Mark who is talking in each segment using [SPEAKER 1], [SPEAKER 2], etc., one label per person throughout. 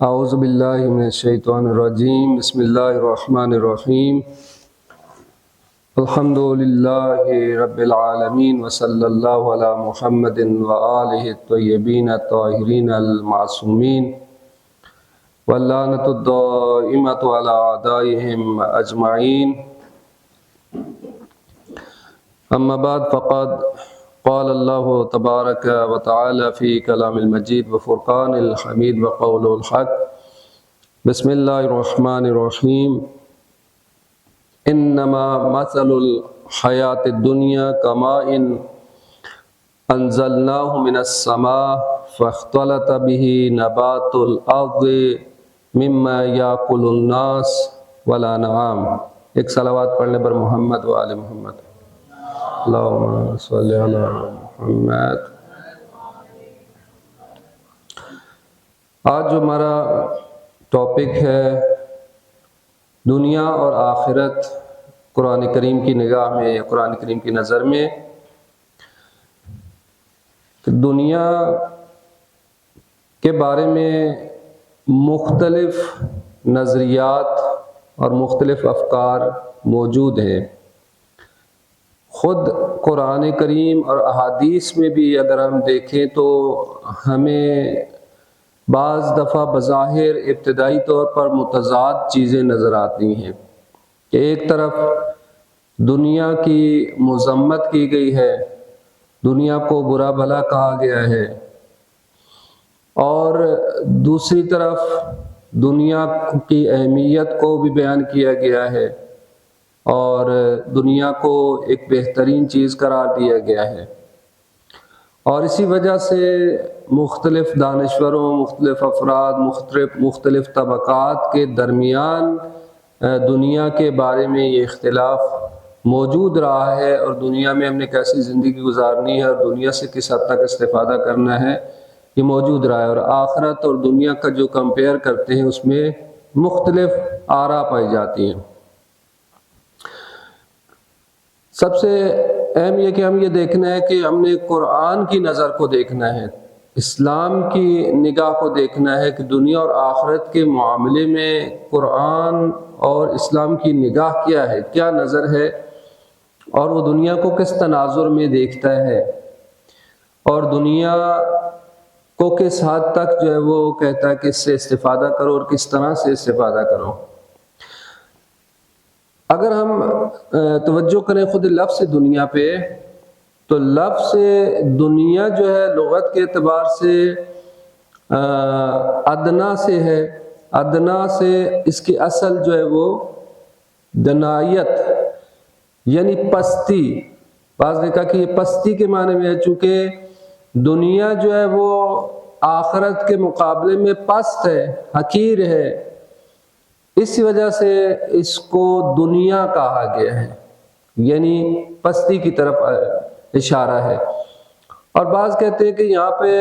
[SPEAKER 1] اعوذ باللہ من الشیطان الرجیم بسم اللہ الرحمن الرحیم الحمد للہ رب العالمین وصلی اللہ علی محمد وآلہ الطیبین الطاہرین المعصومین واللعنۃ الدائمۃ علی اعدائہم اجمعین اما بعد فقد قال اللہ تبارک و تعالی فی کلام المجید وفرقان الحمید وقول الحق بسم اللہ الرحمن الرحیم انما مثل الحیات الدنیا کماء انزلناہ من السماء فاختلط به نبات الارض مما یاکل الناس والانعام۔ ایک صلوات پڑھنے پر محمد و آل محمد۔ اللہم صلی علی محمد۔ آج جو ہمارا ٹاپک ہے دنیا اور آخرت قرآن کریم کی نگاہ میں، قرآن کریم کی نظر میں، دنیا کے بارے میں مختلف نظریات اور مختلف افکار موجود ہیں۔ خود قرآن کریم اور احادیث میں بھی اگر ہم دیکھیں تو ہمیں بعض دفعہ بظاہر ابتدائی طور پر متضاد چیزیں نظر آتی ہیں کہ ایک طرف دنیا کی مذمت کی گئی ہے، دنیا کو برا بھلا کہا گیا ہے، اور دوسری طرف دنیا کی اہمیت کو بھی بیان کیا گیا ہے اور دنیا کو ایک بہترین چیز قرار دیا گیا ہے۔ اور اسی وجہ سے مختلف دانشوروں، مختلف افراد، مختلف طبقات کے درمیان دنیا کے بارے میں یہ اختلاف موجود رہا ہے، اور دنیا میں ہم نے کیسی زندگی گزارنی ہے اور دنیا سے کس حد تک استفادہ کرنا ہے یہ موجود رہا ہے۔ اور آخرت اور دنیا کا جو کمپیئر کرتے ہیں اس میں مختلف آراء پائی جاتی ہیں۔ سب سے اہم یہ کہ ہم یہ دیکھنا ہے کہ ہم نے قرآن کی نظر کو دیکھنا ہے، اسلام کی نگاہ کو دیکھنا ہے کہ دنیا اور آخرت کے معاملے میں قرآن اور اسلام کی نگاہ کیا ہے، کیا نظر ہے، اور وہ دنیا کو کس تناظر میں دیکھتا ہے، اور دنیا کو کس حد تک جو ہے وہ کہتا ہے کہ اس سے استفادہ کرو اور کس طرح سے استفادہ کرو۔ اگر ہم توجہ کریں خود لفظ دنیا پہ تو لفظ دنیا جو ہے لغت کے اعتبار سے ادنا سے ہے، ادنا سے اس کی اصل جو ہے وہ دنایت یعنی پستی، بعض نے کہا کہ یہ پستی کے معنی میں ہے، چونکہ دنیا جو ہے وہ آخرت کے مقابلے میں پست ہے، حقیر ہے، اس وجہ سے اس کو دنیا کہا گیا ہے، یعنی پستی کی طرف اشارہ ہے۔ اور بعض کہتے ہیں کہ یہاں پہ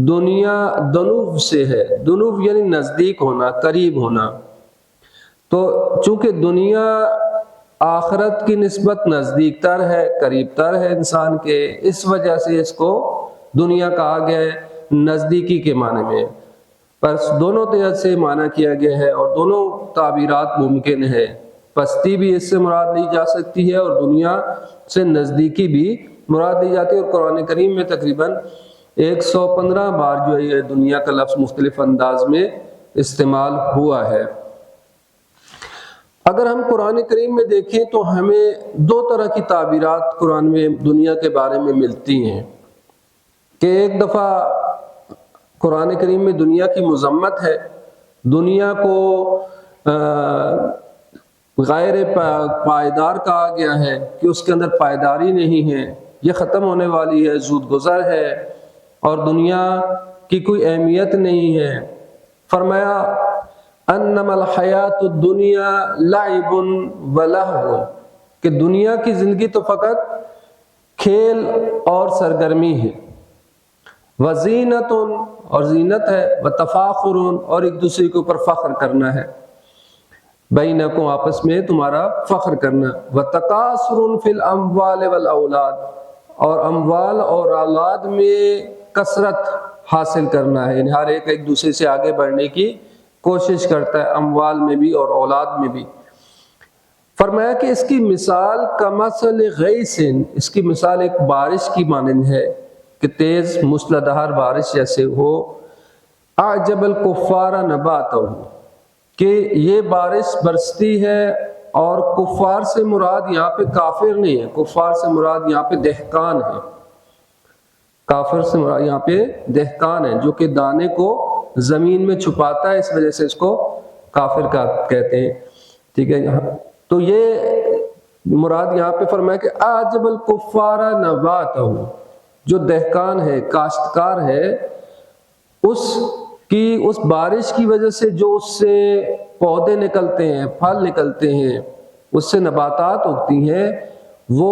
[SPEAKER 1] دنیا دنو سے ہے، دنو یعنی نزدیک ہونا، قریب ہونا، تو چونکہ دنیا آخرت کی نسبت نزدیک تر ہے، قریب تر ہے انسان کے، اس وجہ سے اس کو دنیا کہا گیا ہے، نزدیکی کے معنی میں۔ بس دونوں طرح سے معنی کیا گیا ہے اور دونوں تعبیرات ممکن ہے، پستی بھی اس سے مراد لی جا سکتی ہے اور دنیا سے نزدیکی بھی مراد لی جاتی ہے، اور قرآن کریم میں تقریباً 115 بار جو ہے یہ دنیا کا لفظ مختلف انداز میں استعمال ہوا ہے۔ اگر ہم قرآن کریم میں دیکھیں تو ہمیں دو طرح کی تعبیرات قرآن میں دنیا کے بارے میں ملتی ہیں کہ ایک دفعہ قرآن کریم میں دنیا کی مذمت ہے، دنیا کو غیر پائیدار کہا گیا ہے کہ اس کے اندر پائیداری نہیں ہے، یہ ختم ہونے والی ہے، زود گذر ہے اور دنیا کی کوئی اہمیت نہیں ہے۔ فرمایا انما الحیات الدنیا لعب ولہو، کہ دنیا کی زندگی تو فقط کھیل اور سرگرمی ہے، وزینت اور زینت ہے، وتفاخر اور ایک دوسرے کے اوپر فخر کرنا ہے، بینکم آپس میں تمہارا فخر کرنا، وتکاثر فی الاموال والاولاد اور اموال اور اولاد میں کثرت حاصل کرنا ہے، یعنی ہر ایک دوسرے سے آگے بڑھنے کی کوشش کرتا ہے، اموال میں بھی اور اولاد میں بھی۔ فرمایا کہ اس کی مثال کمثل غیث، اس کی مثال ایک بارش کی مانند ہے کہ تیز موسلادھار بارش جیسے ہو، اعجب الکفار نباتہ، کہ یہ بارش برستی ہے، اور کفار سے مراد یہاں پہ کافر نہیں ہے، کفار سے مراد یہاں پہ دہقان ہے، کافر سے مراد یہاں پہ دہقان ہے جو کہ دانے کو زمین میں چھپاتا ہے، اس وجہ سے اس کو کافر کا کہتے ہیں، ٹھیک ہے۔ تو یہ مراد یہاں پہ فرمایا کہ اعجب الکفار نباتہ، جو دہقان ہے، کاشتکار ہے، اس بارش کی وجہ سے جو اس سے پودے نکلتے ہیں، پھل نکلتے ہیں، اس سے نباتات اگتی ہیں، وہ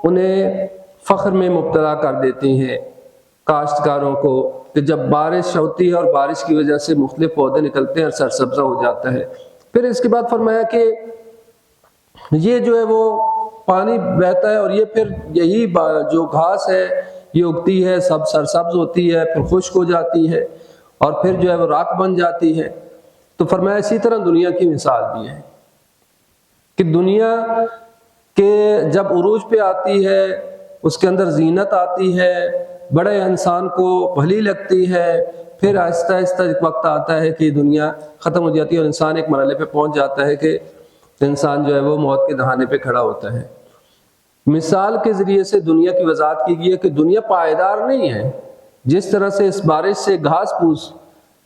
[SPEAKER 1] انہیں فخر میں مبتلا کر دیتے ہیں کاشتکاروں کو، کہ جب بارش ہوتی ہے اور بارش کی وجہ سے مختلف پودے نکلتے ہیں اور سرسبزہ ہو جاتا ہے۔ پھر اس کے بعد فرمایا کہ یہ جو ہے وہ پانی بہتا ہے، اور یہ پھر یہی جو گھاس ہے یہ اگتی ہے، سب سرسبز ہوتی ہے، پھر خشک ہو جاتی ہے، اور پھر جو ہے وہ راکھ بن جاتی ہے۔ تو فرمایا اسی طرح دنیا کی مثال بھی ہے کہ دنیا کے جب عروج پہ آتی ہے، اس کے اندر زینت آتی ہے، بڑے انسان کو بھلی لگتی ہے، پھر آہستہ آہستہ ایک وقت آتا ہے کہ دنیا ختم ہو جاتی ہے اور انسان ایک مرحلے پہ پہنچ جاتا ہے کہ انسان جو ہے وہ موت کے دہانے پہ کھڑا ہوتا ہے۔ مثال کے ذریعے سے دنیا کی وضاحت کی گئی ہے کہ دنیا پائیدار نہیں ہے، جس طرح سے اس بارش سے گھاس پھوس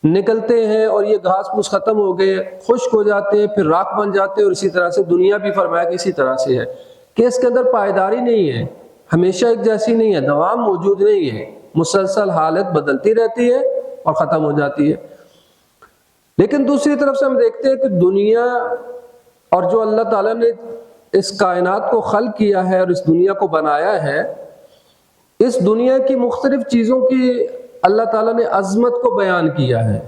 [SPEAKER 1] نکلتے ہیں اور یہ گھاس پھوس ختم ہو گئے، خشک ہو جاتے ہیں، پھر راکھ بن جاتے ہیں، اور اسی طرح سے دنیا بھی فرمایا کہ اسی طرح سے ہے کہ اس کے اندر پائیداری نہیں ہے، ہمیشہ ایک جیسی نہیں ہے، دوام موجود نہیں ہے، مسلسل حالت بدلتی رہتی ہے اور ختم ہو جاتی ہے۔ لیکن دوسری طرف سے ہم دیکھتے ہیں کہ دنیا اور جو اللہ تعالیٰ نے اس کائنات کو خلق کیا ہے اور اس دنیا کو بنایا ہے، اس دنیا کی مختلف چیزوں کی اللہ تعالیٰ نے عظمت کو بیان کیا ہے۔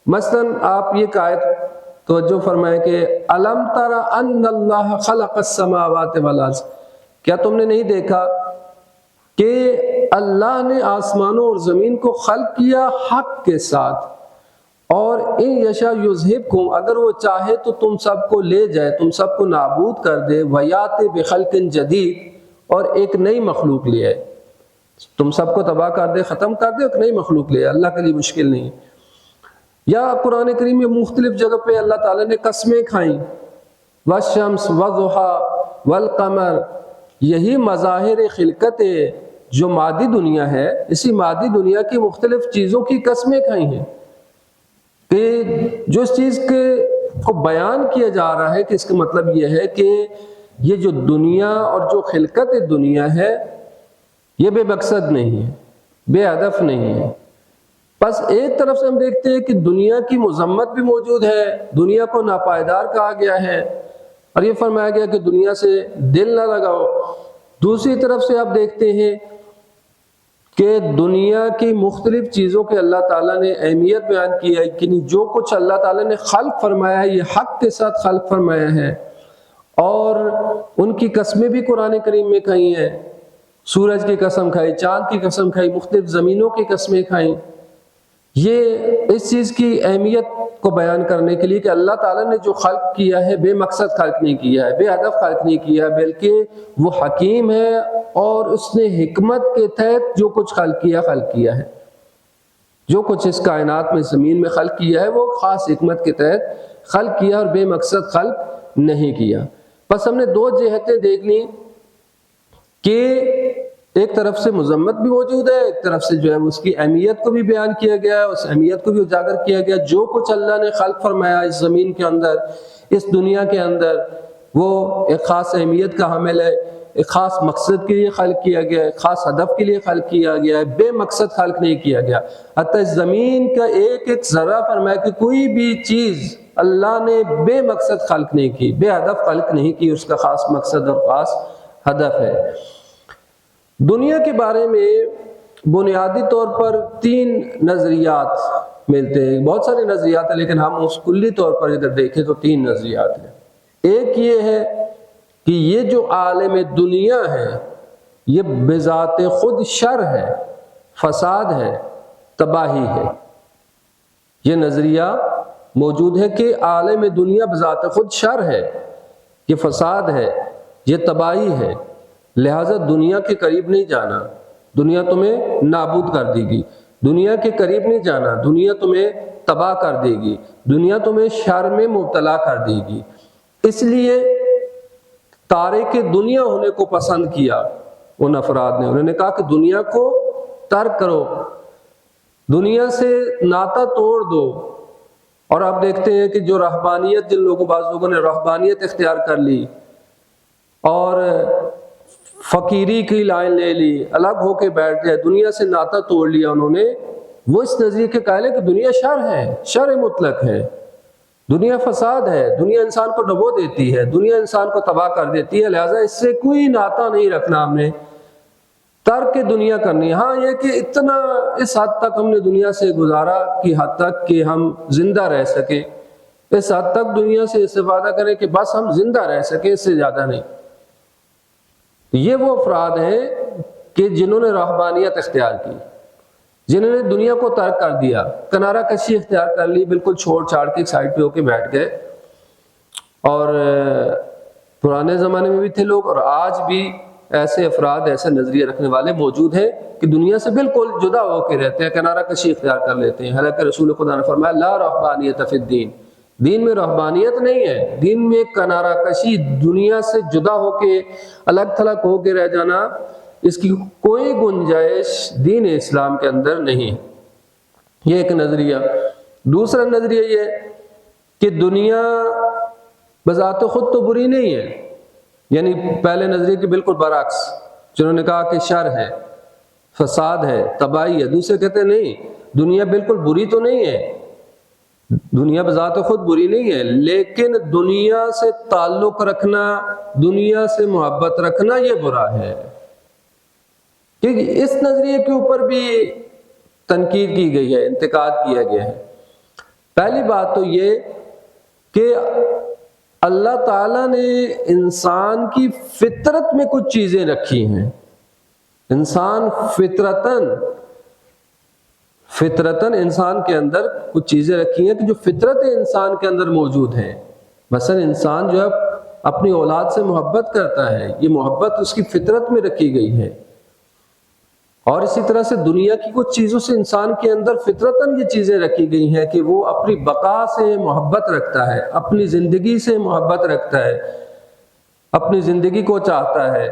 [SPEAKER 1] مثلاً آپ یہ آیت توجہ فرمائیں کہ الم تر ان اللہ خلق السماوات والارض، کیا تم نے نہیں دیکھا کہ اللہ نے آسمانوں اور زمین کو خلق کیا حق کے ساتھ، اور ان یشاء یذہبکم، اگر وہ چاہے تو تم سب کو لے جائے، تم سب کو نابود کر دے، ویات بخلق جدید، اور ایک نئی مخلوق لے آئے، تم سب کو تباہ کر دے، ختم کر دے، ایک نئی مخلوق لے آئے، اللہ کے لیے مشکل نہیں۔ یا قرآن کریم میں مختلف جگہ پہ اللہ تعالیٰ نے قسمیں کھائیں، والشمس والضحیٰ والقمر، یہی مظاہر خلقت جو مادی دنیا ہے، اسی مادی دنیا کی مختلف چیزوں کی قسمیں کھائی ہیں، کہ جو اس چیز کو بیان کیا جا رہا ہے کہ اس کا مطلب یہ ہے کہ یہ جو دنیا اور جو خلقت دنیا ہے یہ بے مقصد نہیں ہے، بے ہدف نہیں ہے۔ بس ایک طرف سے ہم دیکھتے ہیں کہ دنیا کی مذمت بھی موجود ہے، دنیا کو ناپائیدار کہا گیا ہے، اور یہ فرمایا گیا کہ دنیا سے دل نہ لگاؤ۔ دوسری طرف سے آپ دیکھتے ہیں کہ دنیا کی مختلف چیزوں کے اللہ تعالیٰ نے اہمیت بیان کی ہے، کہ جو کچھ اللہ تعالیٰ نے خلق فرمایا ہے یہ حق کے ساتھ خلق فرمایا ہے، اور ان کی قسمیں بھی قرآن کریم میں کہی ہیں، سورج کی قسم کھائی، چاند کی قسم کھائی، مختلف زمینوں کی قسمیں کھائیں۔ یہ اس چیز کی اہمیت کو بیان کرنے کے لیے کہ اللہ تعالیٰ نے جو خلق کیا ہے بے مقصد خلق نہیں کیا ہے، بے ہدف خلق نہیں کیا ہے، بلکہ وہ حکیم ہے اور اس نے حکمت کے تحت جو کچھ خلق کیا ہے، جو کچھ اس کائنات میں زمین میں خلق کیا ہے وہ خاص حکمت کے تحت خلق کیا اور بے مقصد خلق نہیں کیا۔ بس ہم نے دو جہتیں دیکھ لی کہ ایک طرف سے مذمت بھی موجود ہے، ایک طرف سے جو ہے اس کی اہمیت کو بھی بیان کیا گیا ہے، اس اہمیت کو بھی اجاگر کیا گیا۔ جو کچھ اللہ نے خلق فرمایا اس زمین کے اندر، اس دنیا کے اندر، وہ ایک خاص اہمیت کا حامل ہے، ایک خاص مقصد کے لیے خلق کیا گیا ہے، ایک خاص ہدف کے لیے خلق کیا گیا ہے، بے مقصد خلق نہیں کیا گیا۔ حتیٰ اس زمین کا ایک ایک ذرہ فرمایا کہ کوئی بھی چیز اللہ نے بے مقصد خلق نہیں کی، بے ہدف خلق نہیں کی، اس کا خاص مقصد اور خاص ہدف ہے۔ دنیا کے بارے میں بنیادی طور پر تین نظریات ملتے ہیں، بہت سارے نظریات ہیں لیکن ہم اس کلی طور پر اگر دیکھیں تو تین نظریات ہیں۔ ایک یہ ہے کہ یہ جو عالم دنیا ہے یہ بذات خود شر ہے، فساد ہے، تباہی ہے۔ یہ نظریہ موجود ہے کہ عالم دنیا بذات خود شر ہے، یہ فساد ہے، یہ تباہی ہے، لہٰذا دنیا کے قریب نہیں جانا، دنیا تمہیں نابود کر دے گی، دنیا کے قریب نہیں جانا، دنیا تمہیں تباہ کر دے گی، دنیا تمہیں شر میں مبتلا کر دے گی۔ اس لیے تارک دنیا ہونے کو پسند کیا ان افراد نے، انہوں نے کہا کہ دنیا کو ترک کرو، دنیا سے ناطہ توڑ دو۔ اور آپ دیکھتے ہیں کہ جو رہبانیت، جن لوگوں بعض لوگوں نے رہبانیت اختیار کر لی اور فقیری کی لائن لے لی، الگ ہو کے بیٹھ گئے، دنیا سے ناطہ توڑ لیا انہوں نے، وہ اس نظریے کے قائل ہے کہ دنیا شر ہے، شر مطلق ہے، دنیا فساد ہے، دنیا انسان کو ڈبو دیتی ہے، دنیا انسان کو تباہ کر دیتی ہے، لہٰذا اس سے کوئی ناطہ نہیں رکھنا، ہم نے ترک دنیا کرنی۔ ہاں یہ کہ اتنا اس حد تک ہم نے دنیا سے گزارا کی حد تک کہ ہم زندہ رہ سکے، اس حد تک دنیا سے استفادہ کریں کہ بس ہم زندہ رہ سکیں، اس سے زیادہ نہیں۔ یہ وہ افراد ہیں کہ جنہوں نے رہبانیت اختیار کی، جنہوں نے دنیا کو ترک کر دیا، کنارہ کشی اختیار کر لی، بالکل چھوڑ چھاڑ کے ایک سائڈ پہ ہو کے بیٹھ گئے۔ اور پرانے زمانے میں بھی تھے لوگ، اور آج بھی ایسے افراد، ایسے نظریے رکھنے والے موجود ہیں کہ دنیا سے بالکل جدا ہو کے رہتے ہیں، کنارہ کشی اختیار کر لیتے ہیں۔ حالانکہ رسول خدا نے فرمایا لا رہبانیت فی الدین، دین میں رہبانیت نہیں ہے، دین میں کنارہ کشی، دنیا سے جدا ہو کے الگ تھلگ ہو کے رہ جانا، اس کی کوئی گنجائش دین اسلام کے اندر نہیں ہے۔ یہ ایک نظریہ۔ دوسرا نظریہ یہ کہ دنیا بذات خود تو بری نہیں ہے، یعنی پہلے نظریے کے بالکل برعکس، جنہوں نے کہا کہ شر ہے، فساد ہے، تباہی ہے۔ دوسرے کہتے ہیں نہیں، دنیا بالکل بری تو نہیں ہے، دنیا بذات خود بری نہیں ہے، لیکن دنیا سے تعلق رکھنا، دنیا سے محبت رکھنا یہ برا ہے۔ کیونکہ اس نظریے کے اوپر بھی تنقید کی گئی ہے، انتقاد کیا گیا ہے۔ پہلی بات تو یہ کہ اللہ تعالیٰ نے انسان کی فطرت میں کچھ چیزیں رکھی ہیں، انسان فطرتاً انسان کے اندر کچھ چیزیں رکھی ہیں کہ جو فطرت انسان کے اندر موجود ہیں۔ مثلا انسان جو ہے اپنی اولاد سے محبت کرتا ہے، یہ محبت اس کی فطرت میں رکھی گئی ہے۔ اور اسی طرح سے دنیا کی کچھ چیزوں سے انسان کے اندر فطرتاً یہ چیزیں رکھی گئی ہیں کہ وہ اپنی بقا سے محبت رکھتا ہے، اپنی زندگی سے محبت رکھتا ہے، اپنی زندگی کو چاہتا ہے،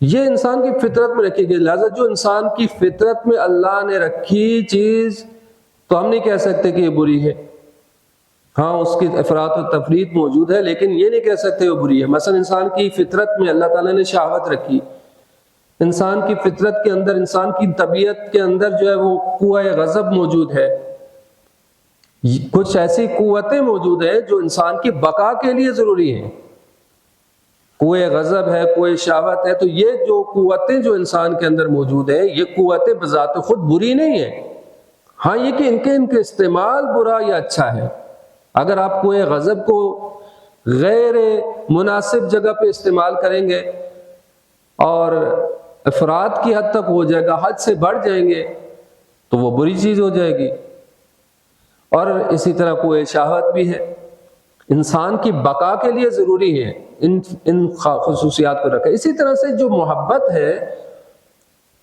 [SPEAKER 1] یہ انسان کی فطرت میں رکھی گئی۔ لہٰذا جو انسان کی فطرت میں اللہ نے رکھی چیز تو ہم نہیں کہہ سکتے کہ یہ بری ہے، ہاں اس کی افراط و تفریط موجود ہے، لیکن یہ نہیں کہہ سکتے وہ بری ہے۔ مثلا انسان کی فطرت میں اللہ تعالیٰ نے شہوت رکھی، انسان کی فطرت کے اندر، انسان کی طبیعت کے اندر جو ہے وہ قوہ غضب موجود ہے، کچھ ایسی قوتیں موجود ہیں جو انسان کی بقا کے لیے ضروری ہیں، قوہ غضب ہے، قوہ شہوت ہے، تو یہ جو قوتیں جو انسان کے اندر موجود ہیں، یہ قوتیں بذات خود بری نہیں ہیں، ہاں یہ کہ ان کے استعمال برا یا اچھا ہے۔ اگر آپ قوہ غضب کو غیر مناسب جگہ پہ استعمال کریں گے اور افراد کی حد تک ہو جائے گا، حد سے بڑھ جائیں گے تو وہ بری چیز ہو جائے گی۔ اور اسی طرح قوہ شہوت بھی ہے، انسان کی بقا کے لیے ضروری ہے ان خصوصیات کو رکھا۔ اسی طرح سے جو محبت ہے،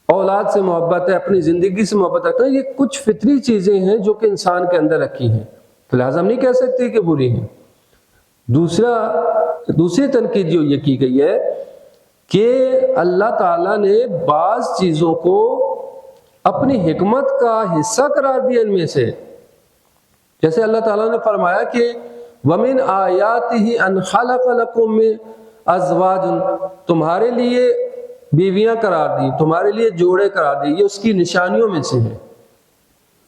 [SPEAKER 1] اولاد سے محبت ہے، اپنی زندگی سے محبت رکھنا، یہ کچھ فطری چیزیں ہیں جو کہ انسان کے اندر رکھی ہیں، تو لہٰذا ہم نہیں کہہ سکتے کہ بری ہیں۔ دوسری تنقید جو یہ کی گئی ہے کہ اللہ تعالیٰ نے بعض چیزوں کو اپنی حکمت کا حصہ قرار دیا ان میں سے، جیسے اللہ تعالیٰ نے فرمایا کہ وَمِنْ آيَاتِهِ أَنْ خَلَقَ لَكُم مِّنْ أَزْوَاجٍ، تمہارے لیے بیویاں قرار دی، تمہارے لیے جوڑے قرار دی، یہ اس کی نشانیوں میں سے ہے۔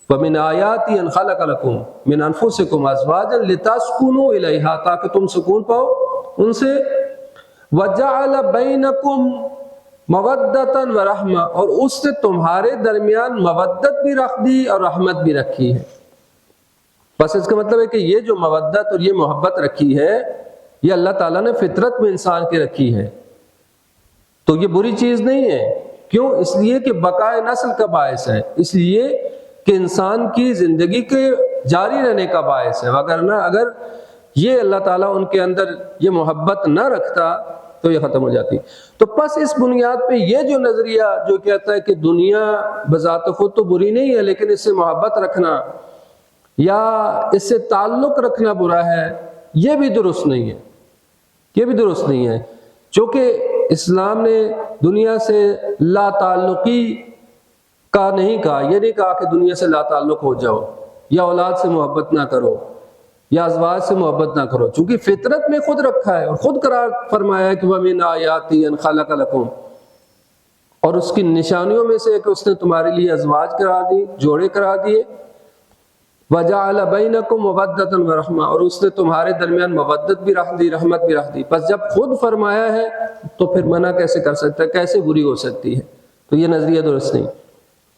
[SPEAKER 1] وَمِنْ آيَاتِهِ أَنْ خَلَقَ لَكُم مِّنْ أَنفُسِكُمْ أَزْوَاجًا لِتَسْكُنُوا إِلَيْهَا، تاکہ تم سکون پاؤ ان سے، وَجَعَلَ بَيْنَكُمْ مَوَدَّةً وَرَحْمَةً، اور اس سے تمہارے درمیان مودت بھی رکھ دی اور رحمت بھی رکھی ہے۔ بس اس کا مطلب ہے کہ یہ جو مودت اور یہ محبت رکھی ہے، یہ اللہ تعالیٰ نے فطرت میں انسان کے رکھی ہے، تو یہ بری چیز نہیں ہے۔ کیوں؟ اس لیے کہ بقائے نسل کا باعث ہے، اس لیے کہ انسان کی زندگی کے جاری رہنے کا باعث ہے، وگرنہ اگر یہ اللہ تعالیٰ ان کے اندر یہ محبت نہ رکھتا تو یہ ختم ہو جاتی۔ تو پس اس بنیاد پہ یہ جو نظریہ جو کہتا ہے کہ دنیا بذات خود تو بری نہیں ہے، لیکن اس سے محبت رکھنا یا اس سے تعلق رکھنا برا ہے، یہ بھی درست نہیں ہے، یہ بھی درست نہیں ہے۔ چونکہ اسلام نے دنیا سے لا تعلقی کا نہیں کہا، یہ نہیں کہا کہ دنیا سے لا تعلق ہو جاؤ یا اولاد سے محبت نہ کرو یا ازواج سے محبت نہ کرو، چونکہ فطرت میں خود رکھا ہے اور خود قرار فرمایا ہے کہ وَمِنْ آیَاتِهِ أَنْ خَلَقَ لَكُمْ، اور اس کی نشانیوں میں سے کہ اس نے تمہارے لیے ازواج قرار دی، جوڑے قرار دیے، وَجَعَلَ بَيْنَكُمْ مَوَدَّةً وَرَحْمَةً، اور اس نے تمہارے درمیان مودت بھی رکھ دی، رحمت بھی رکھ دی۔ بس جب خود فرمایا ہے تو پھر منع کیسے کر سکتا ہے، کیسے بری ہو سکتی ہے؟ تو یہ نظریہ درست نہیں۔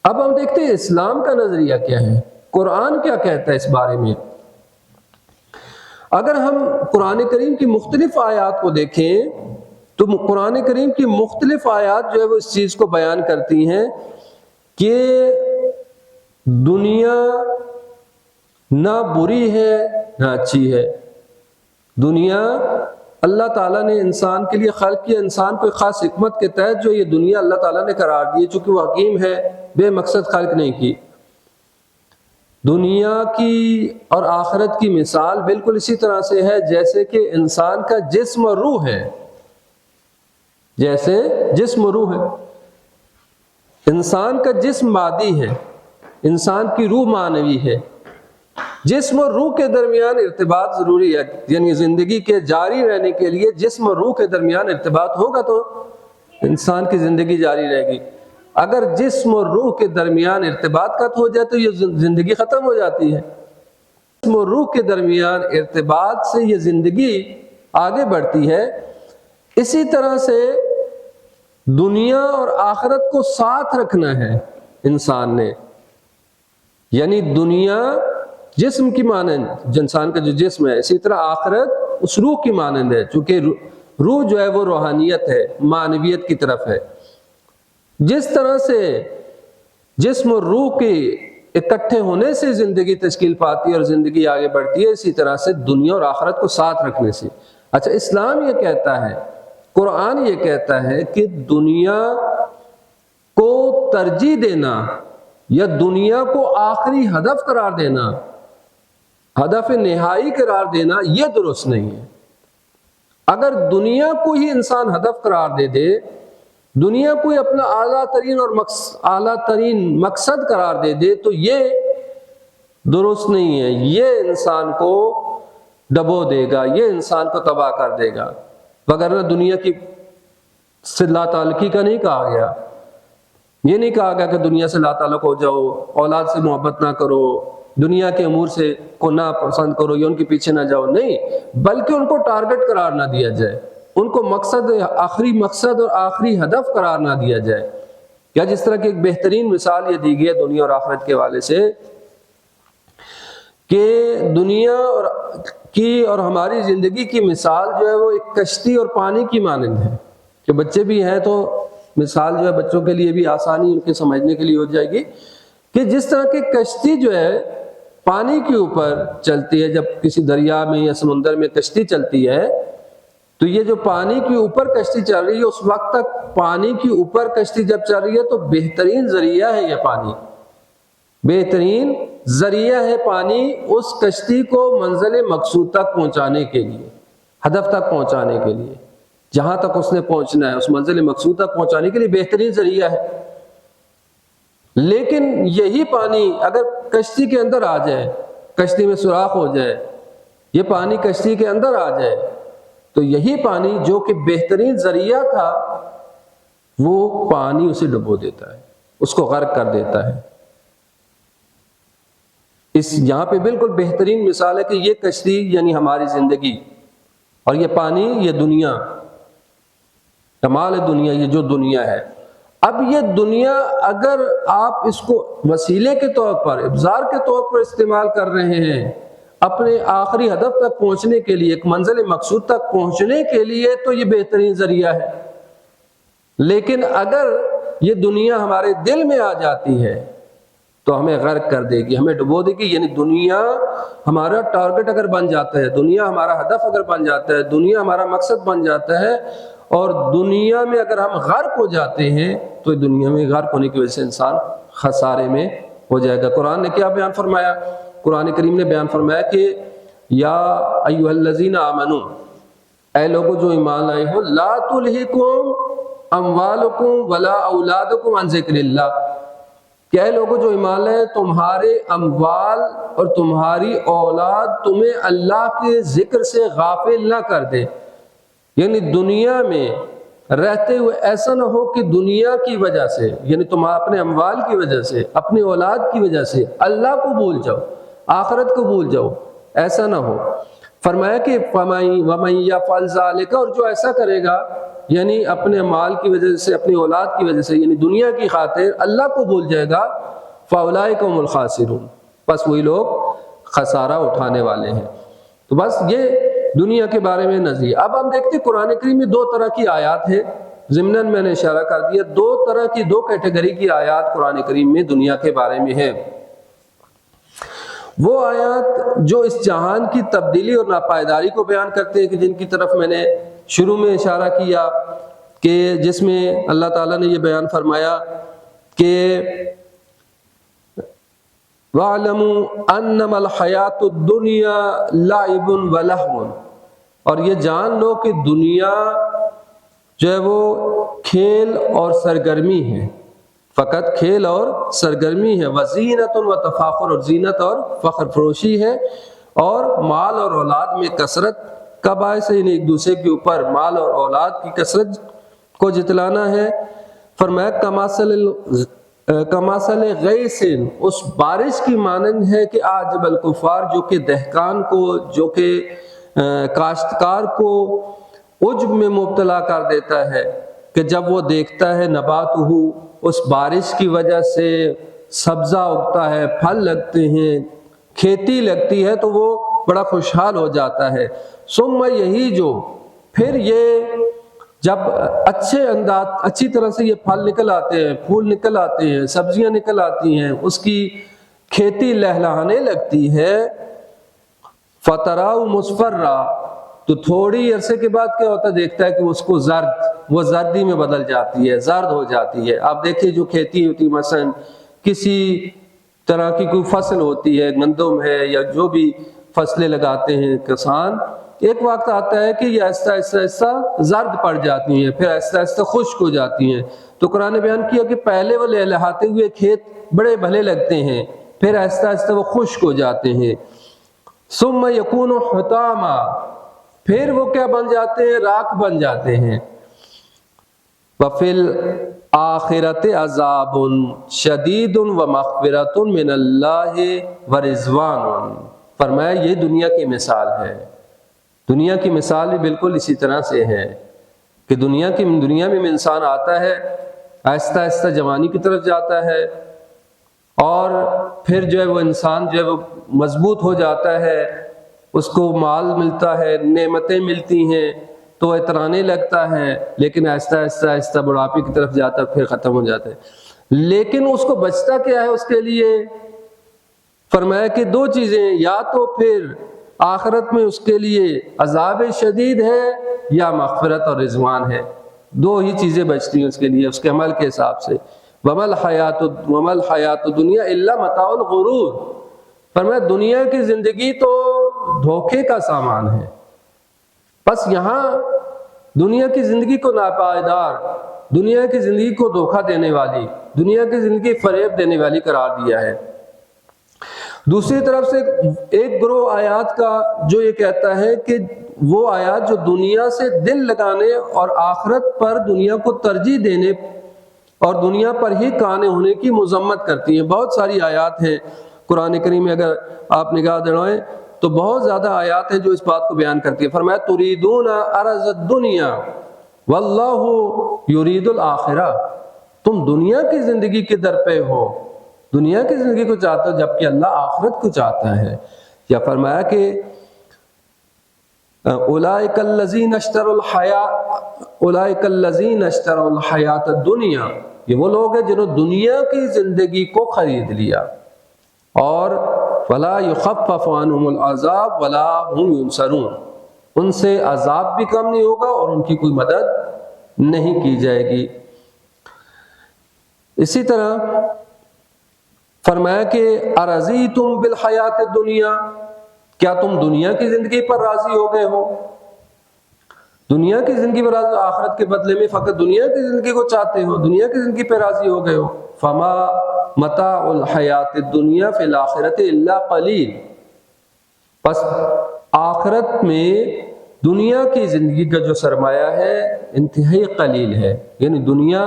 [SPEAKER 1] اب ہم دیکھتے ہیں اسلام کا نظریہ کیا ہے، قرآن کیا کہتا ہے اس بارے میں۔ اگر ہم قرآن کریم کی مختلف آیات کو دیکھیں تو قرآن کریم کی مختلف آیات جو ہے وہ اس چیز کو بیان کرتی ہیں کہ دنیا نہ بری ہے نہ اچھی ہے۔ دنیا اللہ تعالیٰ نے انسان کے لیے خلق کیا، انسان کو ایک خاص حکمت کے تحت جو یہ دنیا اللہ تعالیٰ نے قرار دی، چونکہ وہ حکیم ہے، بے مقصد خلق نہیں کی۔ دنیا کی اور آخرت کی مثال بالکل اسی طرح سے ہے جیسے کہ انسان کا جسم اور روح ہے، جیسے جسم اور روح ہے۔ انسان کا جسم مادی ہے، انسان کی روح معنوی ہے۔ جسم اور روح کے درمیان ارتباط ضروری ہے، یعنی زندگی کے جاری رہنے کے لیے جسم اور روح کے درمیان ارتباط ہوگا تو انسان کی زندگی جاری رہے گی۔ اگر جسم اور روح کے درمیان ارتباط قطع ہو جائے تو یہ زندگی ختم ہو جاتی ہے۔ جسم اور روح کے درمیان ارتباط سے یہ زندگی آگے بڑھتی ہے۔ اسی طرح سے دنیا اور آخرت کو ساتھ رکھنا ہے انسان نے، یعنی دنیا جسم کی مانند، انسان کا جو جسم ہے، اسی طرح آخرت اس روح کی مانند ہے، چونکہ روح جو ہے وہ روحانیت ہے، معنویت کی طرف ہے۔ جس طرح سے جسم اور روح کے اکٹھے ہونے سے زندگی تشکیل پاتی ہے اور زندگی آگے بڑھتی ہے، اسی طرح سے دنیا اور آخرت کو ساتھ رکھنے سے۔ اچھا، اسلام یہ کہتا ہے، قرآن یہ کہتا ہے کہ دنیا کو ترجیح دینا یا دنیا کو آخری ہدف قرار دینا، ہدف نہائی قرار دینا، یہ درست نہیں ہے۔ اگر دنیا کو ہی انسان ہدف قرار دے دے، دنیا کو ہی اپنا اعلیٰ ترین مقصد قرار دے دے تو یہ درست نہیں ہے، یہ انسان کو ڈبو دے گا، یہ انسان کو تباہ کر دے گا۔ وگرنہ دنیا کی سے لا تعلقی کا نہیں کہا گیا، یہ نہیں کہا گیا کہ دنیا سے لا تعلق ہو جاؤ، اولاد سے محبت نہ کرو، دنیا کے امور سے کو نہ پسند کرو یا ان کے پیچھے نہ جاؤ، نہیں، بلکہ ان کو ٹارگٹ قرار نہ دیا جائے، ان کو آخری مقصد اور آخری ہدف قرار نہ دیا جائے۔ یا جس طرح کی ایک بہترین مثال یہ دی گئی ہے دنیا اور آخرت کے حوالے سے کہ دنیا اور ہماری زندگی کی مثال جو ہے وہ ایک کشتی اور پانی کی مانند ہے، کہ بچے بھی ہیں تو مثال جو ہے بچوں کے لیے بھی آسانی ان کے سمجھنے کے لیے ہو جائے گی، کہ جس طرح کی کشتی جو ہے پانی کے اوپر چلتی ہے، جب کسی دریا میں یا سمندر میں کشتی چلتی ہے تو یہ جو پانی کے اوپر کشتی چل رہی ہے، اس وقت تک پانی کے اوپر کشتی جب چل رہی ہے تو بہترین ذریعہ ہے یہ پانی، بہترین ذریعہ ہے پانی اس کشتی کو منزل مقصود تک پہنچانے کے لیے، ہدف تک پہنچانے کے لیے، جہاں تک اس نے پہنچنا ہے اس منزل مقصود تک پہنچانے کے لیے بہترین ذریعہ ہے۔ لیکن یہی پانی اگر کشتی کے اندر آ جائے، کشتی میں سوراخ ہو جائے، یہ پانی کشتی کے اندر آ جائے تو یہی پانی جو کہ بہترین ذریعہ تھا وہ پانی اسے ڈبو دیتا ہے، اس کو غرق کر دیتا ہے۔ یہاں پہ بالکل بہترین مثال ہے کہ یہ کشتی یعنی ہماری زندگی اور یہ پانی یہ دنیا، کمال ہے دنیا، یہ جو دنیا ہے۔ اب یہ دنیا اگر آپ اس کو وسیلے کے طور پر، ابزار کے طور پر استعمال کر رہے ہیں اپنے آخری ہدف تک پہنچنے کے لیے، ایک منزل مقصود تک پہنچنے کے لیے، تو یہ بہترین ذریعہ ہے۔ لیکن اگر یہ دنیا ہمارے دل میں آ جاتی ہے تو ہمیں غرق کر دے گی، ہمیں ڈبو دے گی۔ یعنی دنیا ہمارا ٹارگٹ اگر بن جاتا ہے، دنیا ہمارا ہدف اگر بن جاتا ہے، دنیا ہمارا مقصد بن جاتا ہے، اور دنیا میں اگر ہم غرق ہو جاتے ہیں تو دنیا میں غرق ہونے کی وجہ سے انسان خسارے میں ہو جائے گا۔ قرآن نے کیا بیان فرمایا؟ قرآن کریم نے بیان فرمایا کہ یا ایھا الذین آمنو، اے لوگوں جو ایمان لائے ہو، لا تلہکم اموالکم ولا اولادکم عن ذکر اللہ، کہ اے لوگوں جو ایمان لائے، تمہارے اموال اور تمہاری اولاد تمہیں اللہ کے ذکر سے غافل نہ کر دے۔ یعنی دنیا میں رہتے ہوئے ایسا نہ ہو کہ دنیا کی وجہ سے، یعنی تم اپنے اموال کی وجہ سے، اپنی اولاد کی وجہ سے اللہ کو بھول جاؤ، آخرت کو بھول جاؤ، ایسا نہ ہو۔ فرمایا کہ وَمَن يَفْعَلْ ذَلِكَ، اور جو ایسا کرے گا، یعنی اپنے مال کی وجہ سے، اپنی اولاد کی وجہ سے، یعنی دنیا کی خاطر اللہ کو بھول جائے گا، فَأُولَٰئِكَ هُمُ الْخَاسِرُونَ، بس وہی لوگ خسارہ اٹھانے والے ہیں۔ تو بس یہ دنیا کے بارے میں نظریہ۔ اب ہم دیکھتے ہیں قرآن کریم میں دو طرح کی آیات ہیں، ضمناً میں نے اشارہ کر دیا، دو طرح کی، دو کیٹیگری کی آیات قرآن کریم میں دنیا کے بارے میں ہے۔ وہ آیات جو اس جہان کی تبدیلی اور ناپائیداری کو بیان کرتے ہیں، کہ جن کی طرف میں نے شروع میں اشارہ کیا، کہ جس میں اللہ تعالیٰ نے یہ بیان فرمایا کہ وَاعْلَمُوا أَنَّمَا الْحَيَاةُ الدُّنْيَا لَعِبٌ وَلَهْوٌ، اور یہ جان لو کہ دنیا جو ہے وہ کھیل اور سرگرمی ہے، فقط کھیل اور سرگرمی ہے، وَزِینَةٌ وَتَفَاخُرٌ، اور زینت اور فخر فروشی ہے، اور مال اور اولاد میں کثرت کا باعث ہے، یعنی ایک دوسرے کے اوپر مال اور اولاد کی کثرت کو جتلانا ہے۔ فرمایا کمثل غیث، اس بارش کی مانند ہے کہ اعجب الکفار، جو کہ دہقان کو، جو کہ کاشتکار کو عجب میں مبتلا کر دیتا ہے، کہ جب وہ دیکھتا ہے نباتہ، اس بارش کی وجہ سے سبزہ اگتا ہے، پھل لگتے ہیں، کھیتی لگتی ہے، تو وہ بڑا خوشحال ہو جاتا ہے۔ ثم، یہی جو پھر یہ جب اچھی طرح سے یہ پھل نکل آتے ہیں، پھول نکل آتے ہیں، سبزیاں نکل آتی ہیں، اس کی کھیتی لہلہانے لگتی ہے، فَتَرَاهُ مُصْفَرًّا، تو تھوڑی عرصے کے بعد کیا ہوتا ہے، دیکھتا ہے کہ اس کو وہ زردی میں بدل جاتی ہے، زرد ہو جاتی ہے۔ آپ دیکھیں جو کھیتی ہوتی، مثلا کسی طرح کی کوئی فصل ہوتی ہے، گندم ہے یا جو بھی فصلیں لگاتے ہیں کسان، ایک وقت آتا ہے کہ یہ آہستہ آہستہ زرد پڑ جاتی ہیں، پھر آہستہ آہستہ خشک ہو جاتی ہیں۔ تو قرآن نے بیان کیا کہ پہلے وہ لہلہاتے ہوئے کھیت بڑے بھلے لگتے ہیں، پھر آہستہ آہستہ وہ خشک ہو جاتے ہیں۔ ثم یکون حطاما، پھر وہ کیا بن جاتے ہیں، راکھ بن جاتے ہیں۔ وفی الآخرۃ عذاب شدید ومغفرۃ من اللہ ورضوان، فرمایا یہ دنیا کی مثال ہے۔ دنیا کی مثال بھی بالکل اسی طرح سے ہے کہ دنیا میں انسان آتا ہے، آہستہ آہستہ جوانی کی طرف جاتا ہے، اور پھر جو ہے وہ انسان جو ہے وہ مضبوط ہو جاتا ہے، اس کو مال ملتا ہے، نعمتیں ملتی ہیں، تو اترانے لگتا ہے، لیکن آہستہ آہستہ بڑھاپے کی طرف جاتا ہے، پھر ختم ہو جاتا ہے۔ لیکن اس کو بچتا کیا ہے اس کے لیے؟ فرمایا کہ دو چیزیں، یا تو پھر آخرت میں اس کے لیے عذاب شدید ہے، یا مغفرت اور رضوان ہے، دو ہی چیزیں بچتی ہیں اس کے لیے، اس کے عمل کے حساب سے۔ وَمَا الْحَيَاةُ الدُّنْيَا إِلَّا مَتَاعُ الْغُرُورِ، فرمایا دنیا کی زندگی تو دھوکے کا سامان ہے۔ بس یہاں دنیا کی زندگی کو ناپائیدار، دنیا کی زندگی کو دھوکہ دینے والی، دنیا کی زندگی فریب دینے والی قرار دیا ہے۔ دوسری طرف سے ایک گروہ آیات کا جو یہ کہتا ہے کہ وہ آیات جو دنیا سے دل لگانے اور آخرت پر دنیا کو ترجیح دینے اور دنیا پر ہی قانے ہونے کی مذمت کرتی ہیں۔ بہت ساری آیات ہیں قرآن کریم میں، اگر آپ نگاہ دوڑائیں تو بہت زیادہ آیات ہیں جو اس بات کو بیان کرتی ہیں۔ فرمایا تُرِيدُونَ عَرَضَ الدُّنْيَا وَاللَّهُ يُرِيدُ الْآخِرَةَ، تم دنیا کی زندگی کے در پہ ہو، دنیا کی زندگی کو چاہتے ہو، جبکہ اللہ آخرت کو چاہتا ہے۔ یا فرمایا کہ أولئك الذين اشتروا الحياة الدنيا یہ وہ لوگ ہیں جنہوں نے دنیا کی زندگی کو خرید لیا، اور وَلَا يُخَفَّفُ عَنْهُمُ الْعَذَابُ وَلَا هُمْ يُنصَرُونَ، ان سے عذاب بھی کم نہیں ہوگا اور ان کی کوئی مدد نہیں کی جائے گی۔ اسی طرح فرمایا کہ اَرَضِیتُم بِالْحَیَاةِ الدُّنْیَا، کیا تم دنیا کی زندگی پر راضی ہو گئے ہو؟ دنیا کی زندگی پر راضی، آخرت کے بدلے میں فقط دنیا کی زندگی کو چاہتے ہو، دنیا کی زندگی پہ راضی ہو گئے ہو۔ فما متاع الحیات الدنیا فی الآخرۃ الا قلیل، پس آخرت میں دنیا کی زندگی کا جو سرمایہ ہے انتہائی قلیل ہے، یعنی دنیا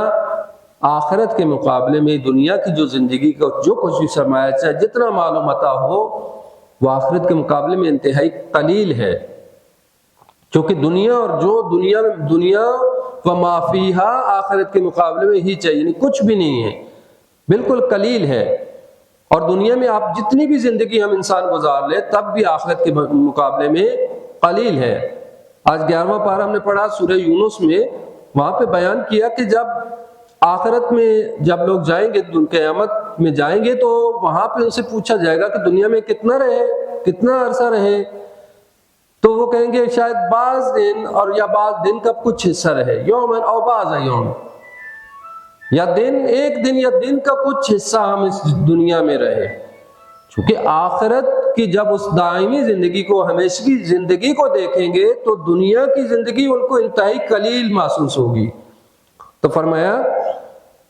[SPEAKER 1] آخرت کے مقابلے میں دنیا کی جو زندگی کا جو کچھ بھی سرمایہ چاہے جتنا مال و متاع ہو وہ آخرت کے مقابلے میں انتہائی قلیل ہے، کیونکہ دنیا اور جو دنیا و ما فیہا آخرت کے مقابلے میں ہی چاہیے، یعنی کچھ بھی نہیں ہے، بالکل قلیل ہے۔ اور دنیا میں آپ جتنی بھی زندگی ہم انسان گزار لے تب بھی آخرت کے مقابلے میں قلیل ہے۔ آج 11واں پارہ ہم نے پڑھا سورہ یونس میں، وہاں پہ بیان کیا کہ جب آخرت میں جب لوگ جائیں گے، قیامت میں جائیں گے تو وہاں پہ ان سے پوچھا جائے گا کہ دنیا میں کتنا رہے، کتنا عرصہ رہے، تو وہ کہیں گے شاید بعض دن اور یا بعض دن کا کچھ حصہ رہے، یومن او بعض یوم، یا ایک دن یا دن کا کچھ حصہ ہم اس دنیا میں رہے، چونکہ آخرت کی جب اس دائمی زندگی کو، ہمیشگی زندگی کو دیکھیں گے تو دنیا کی زندگی ان کو انتہائی قلیل محسوس ہوگی۔ تو فرمایا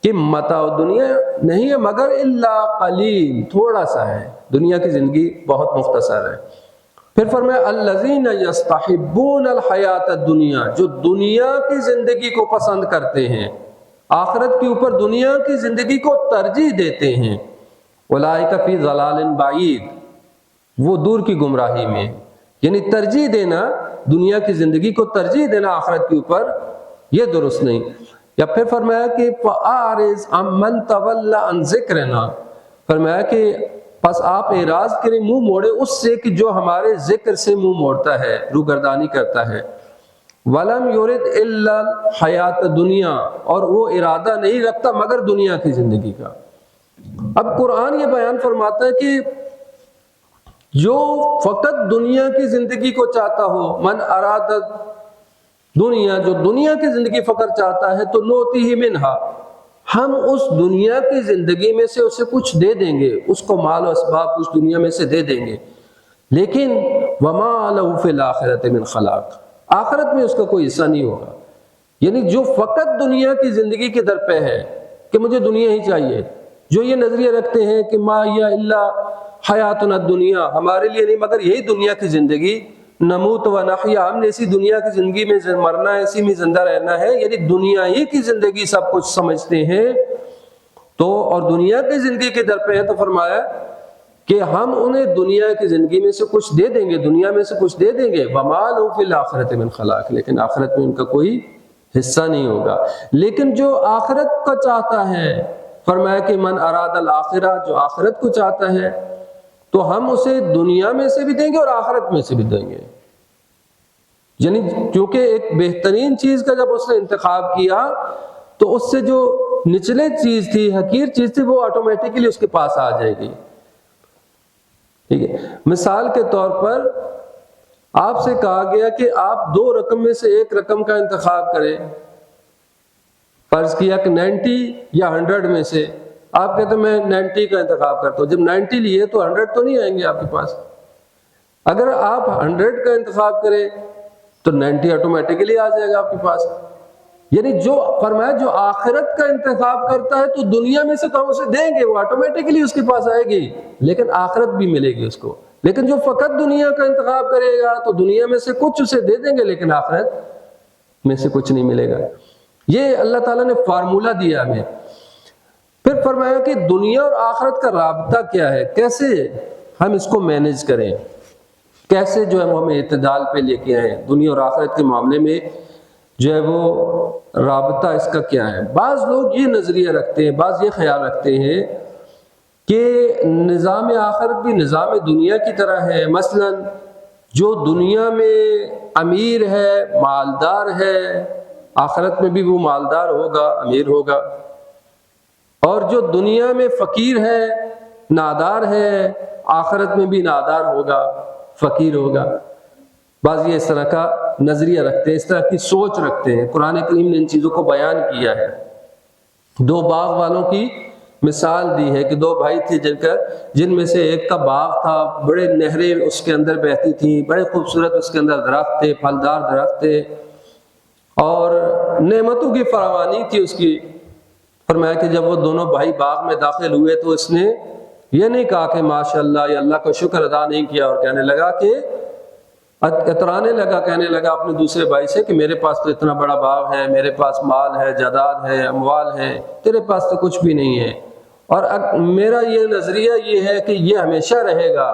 [SPEAKER 1] کہ متاع دنیا نہیں ہے مگر الا قلیل، تھوڑا سا ہے، دنیا کی زندگی بہت مختصر ہے۔ پھر فرمایا الذین یستحبون الحیاۃ الدنیا، جو دنیا کی زندگی کو پسند کرتے ہیں، آخرت کے اوپر دنیا کی زندگی کو ترجیح دیتے ہیں، اولئک فی ضلال بعید، وہ دور کی گمراہی میں، یعنی ترجیح دینا، دنیا کی زندگی کو ترجیح دینا آخرت کے اوپر، یہ درست نہیں۔ یا پھر فرمایا کہ فَأَعْرِضْ عَمَّنْ تَوَلَّ عَنْ ذِكْرِنَا، فرمایا کہ پس آپ اعراض کریں، منہ موڑے اس سے کہ جو ہمارے ذکر سے منہ موڑتا ہے، روگردانی کرتا ہے۔ وَلَمْ يُرِدْ إِلَّا الْحَيَاةَ الدُّنْيَا، اور وہ ارادہ نہیں رکھتا مگر دنیا کی زندگی کا۔ اب قرآن یہ بیان فرماتا ہے کہ جو فقط دنیا کی زندگی کو چاہتا ہو، من اراد دنیا، جو دنیا کی زندگی فقط چاہتا ہے، تو نوتیہ منہا، ہم اس دنیا کی زندگی میں سے اسے کچھ دے دیں گے، اس کو مال و اسباب کچھ دنیا میں سے دے دیں گے، لیکن وما لہ فی الآخرۃ من خلاق، آخرت میں اس کا کوئی حصہ نہیں ہوگا۔ یعنی جو فقط دنیا کی زندگی کے در پہ ہے کہ مجھے دنیا ہی چاہیے، جو یہ نظریہ رکھتے ہیں کہ ما ہی الا حیاتنا الدنیا، ہمارے لیے نہیں مگر یہی دنیا کی زندگی، نموت و نحیا، ہم نے اسی دنیا کی زندگی میں مرنا ہے، اسی میں زندہ رہنا ہے، یعنی دنیا ہی کی زندگی سب کچھ سمجھتے ہیں، تو اور دنیا کی زندگی کے در پہ ہے، تو فرمایا کہ ہم انہیں دنیا کی زندگی میں سے کچھ دے دیں گے، دنیا میں سے کچھ دے دیں گے، وما لہ فی الآخرۃ من خلاق، لیکن آخرت میں ان کا کوئی حصہ نہیں ہوگا۔ لیکن جو آخرت کا چاہتا ہے، فرمایا کہ من اراد الآخرہ، جو آخرت کو چاہتا ہے تو ہم اسے دنیا میں سے بھی دیں گے اور آخرت میں سے بھی دیں گے، یعنی کیونکہ ایک بہترین چیز کا جب اس نے انتخاب کیا تو اس سے جو نچلے چیز تھی، حقیر چیز تھی، وہ آٹومیٹکلی اس کے پاس آ جائے گی۔ ٹھیک ہے، مثال کے طور پر آپ سے کہا گیا کہ آپ 2 رقم میں سے ایک رقم کا انتخاب کریں، فرض کیا کہ 90 یا 100 میں سے، آپ کہتے ہیں میں 90 کا انتخاب کرتا ہوں، جب 90 لیے تو 100 تو نہیں آئیں گے آپ کے پاس۔ اگر آپ 100 کا انتخاب کریں تو 90 آٹومیٹکلی آ جائے گا آپ کے پاس۔ یعنی جو فرمایا جو آخرت کا انتخاب کرتا ہے تو دنیا میں سے تو ہم اسے دیں گے، وہ آٹومیٹکلی اس کے پاس آئے گی، لیکن آخرت بھی ملے گی اس کو۔ لیکن جو فقط دنیا کا انتخاب کرے گا تو دنیا میں سے کچھ اسے دے دیں گے لیکن آخرت میں سے کچھ نہیں ملے گا۔ یہ اللہ تعالیٰ نے فارمولہ دیا ہمیں۔ پھر فرمایا کہ دنیا اور آخرت کا رابطہ کیا ہے، کیسے ہم اس کو مینیج کریں، کیسے جو ہے وہ ہمیں اعتدال پہ لے کے آئیں، دنیا اور آخرت کے معاملے میں جو ہے وہ رابطہ اس کا کیا ہے۔ بعض لوگ یہ نظریہ رکھتے ہیں، بعض یہ خیال رکھتے ہیں کہ نظام آخرت بھی نظام دنیا کی طرح ہے، مثلا جو دنیا میں امیر ہے، مالدار ہے، آخرت میں بھی وہ مالدار ہوگا، امیر ہوگا۔ اور جو دنیا میں فقیر ہے، نادار ہے، آخرت میں بھی نادار ہوگا، فقیر ہوگا۔ بعض یہ اس طرح کا نظریہ رکھتے ہیں، اس طرح کی سوچ رکھتے ہیں۔ قرآن کریم نے ان چیزوں کو بیان کیا ہے۔ دو باغ والوں کی مثال دی ہے کہ دو بھائی تھے جن میں سے ایک کا باغ تھا، بڑے نہریں اس کے اندر بہتی تھیں، بڑے خوبصورت اس کے اندر درخت تھے، پھلدار درخت تھے، اور نعمتوں کی فراوانی تھی اس کی۔ فرمایا کہ جب وہ دونوں بھائی باغ میں داخل ہوئے تو اس نے یہ نہیں کہا کہ ماشاءاللہ یا اللہ کا شکر ادا نہیں کیا، اور کہنے لگا کہ اترانے لگا، کہنے لگا اپنے دوسرے بھائی سے کہ میرے پاس تو اتنا بڑا باغ ہے، میرے پاس مال ہے، جائیداد ہے، اموال ہے، تیرے پاس تو کچھ بھی نہیں ہے، اور میرا یہ نظریہ یہ ہے کہ یہ ہمیشہ رہے گا،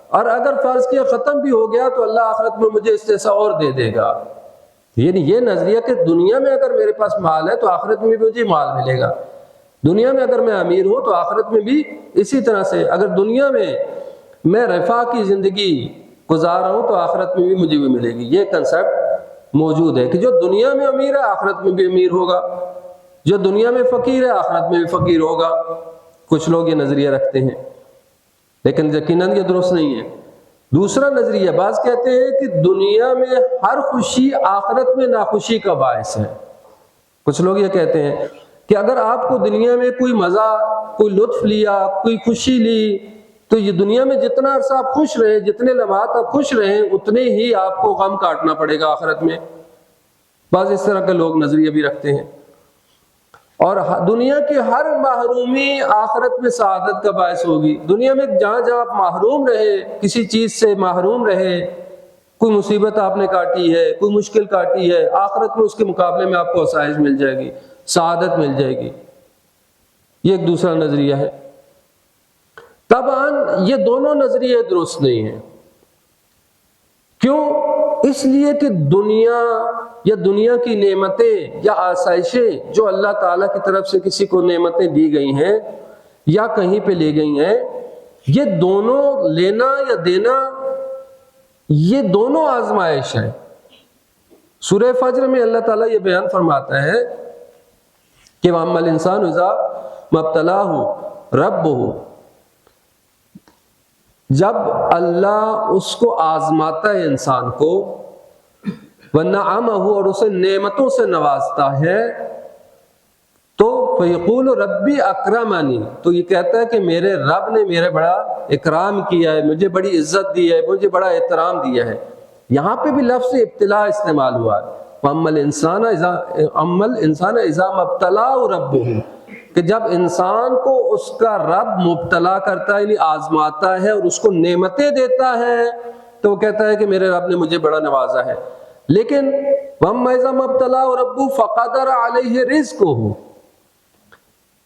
[SPEAKER 1] اور اگر فرض کیا ختم بھی ہو گیا تو اللہ آخرت میں مجھے اس جیسا اور دے دے گا۔ یعنی یہ نظریہ کہ دنیا میں اگر میرے پاس مال ہے تو آخرت میں بھی مجھے مال ملے گا، دنیا میں اگر میں امیر ہوں تو آخرت میں بھی اسی طرح سے، اگر دنیا میں رفاہ کی زندگی گزار رہا ہوں تو آخرت میں بھی مجھے بھی ملے گی۔ یہ کنسیپٹ موجود ہے کہ جو دنیا میں امیر ہے آخرت میں بھی امیر ہوگا، جو دنیا میں فقیر ہے آخرت میں بھی فقیر ہوگا۔ کچھ لوگ یہ نظریہ رکھتے ہیں، لیکن یقیناً یہ درست نہیں ہے۔ دوسرا نظریہ، بعض کہتے ہیں کہ دنیا میں ہر خوشی آخرت میں ناخوشی کا باعث ہے۔ کچھ لوگ یہ کہتے ہیں کہ اگر آپ کو دنیا میں کوئی مزہ، کوئی لطف لیا، کوئی خوشی لی، تو یہ دنیا میں جتنا عرصہ آپ خوش رہے، جتنے لمحات آپ خوش رہیں، اتنے ہی آپ کو غم کاٹنا پڑے گا آخرت میں۔ بعض اس طرح کے لوگ نظریہ بھی رکھتے ہیں۔ اور دنیا کی ہر محرومی آخرت میں سعادت کا باعث ہوگی۔ دنیا میں جہاں جہاں آپ محروم رہے، کسی چیز سے محروم رہے، کوئی مصیبت آپ نے کاٹی ہے، کوئی مشکل کاٹی ہے، آخرت میں اس کے مقابلے میں آپ کو آسائش مل جائے گی، سعادت مل جائے گی۔ یہ ایک دوسرا نظریہ ہے۔ طبعاً یہ دونوں نظریے درست نہیں ہیں۔ کیوں؟ اس لیے کہ دنیا یا دنیا کی نعمتیں یا آسائشیں جو اللہ تعالیٰ کی طرف سے کسی کو نعمتیں دی گئی ہیں یا کہیں پہ لی گئی ہیں، یہ دونوں لینا یا دینا، یہ دونوں آزمائش ہے۔ سورہ فجر میں اللہ تعالیٰ یہ بیان فرماتا ہے کہ وَأَمَّا الْإِنسَانُ إِذَا مَا ابْتَلَاهُ رَبُّهُ، جب اللہ اس کو آزماتا ہے انسان کو، وَنَعَمَهُ، اور اسے نعمتوں سے نوازتا ہے، تو فَيَقُولُ رَبِّي أَكْرَمَنِ، تو یہ کہتا ہے کہ میرے رب نے میرے بڑا اکرام کیا ہے، مجھے بڑی عزت دی ہے، مجھے بڑا احترام دیا ہے۔ یہاں پہ بھی لفظ ابتلا استعمال ہوا ہے، وَأَمَّا الْإِنسَانَ إِذَا مَا ابْتَلَاهُ رَبُّهُ، کہ جب انسان کو اس کا رب مبتلا کرتا ہے، یعنی آزماتا ہے اور اس کو نعمتیں دیتا ہے، تو وہ کہتا ہے کہ میرے رب نے مجھے بڑا نوازا ہے۔ لیکن وَأَمَّا إِذَا مَا ابْتَلَاهُ رَبُّهُ فَقَدَرَ عَلَيْهِ رِزْقَهُ،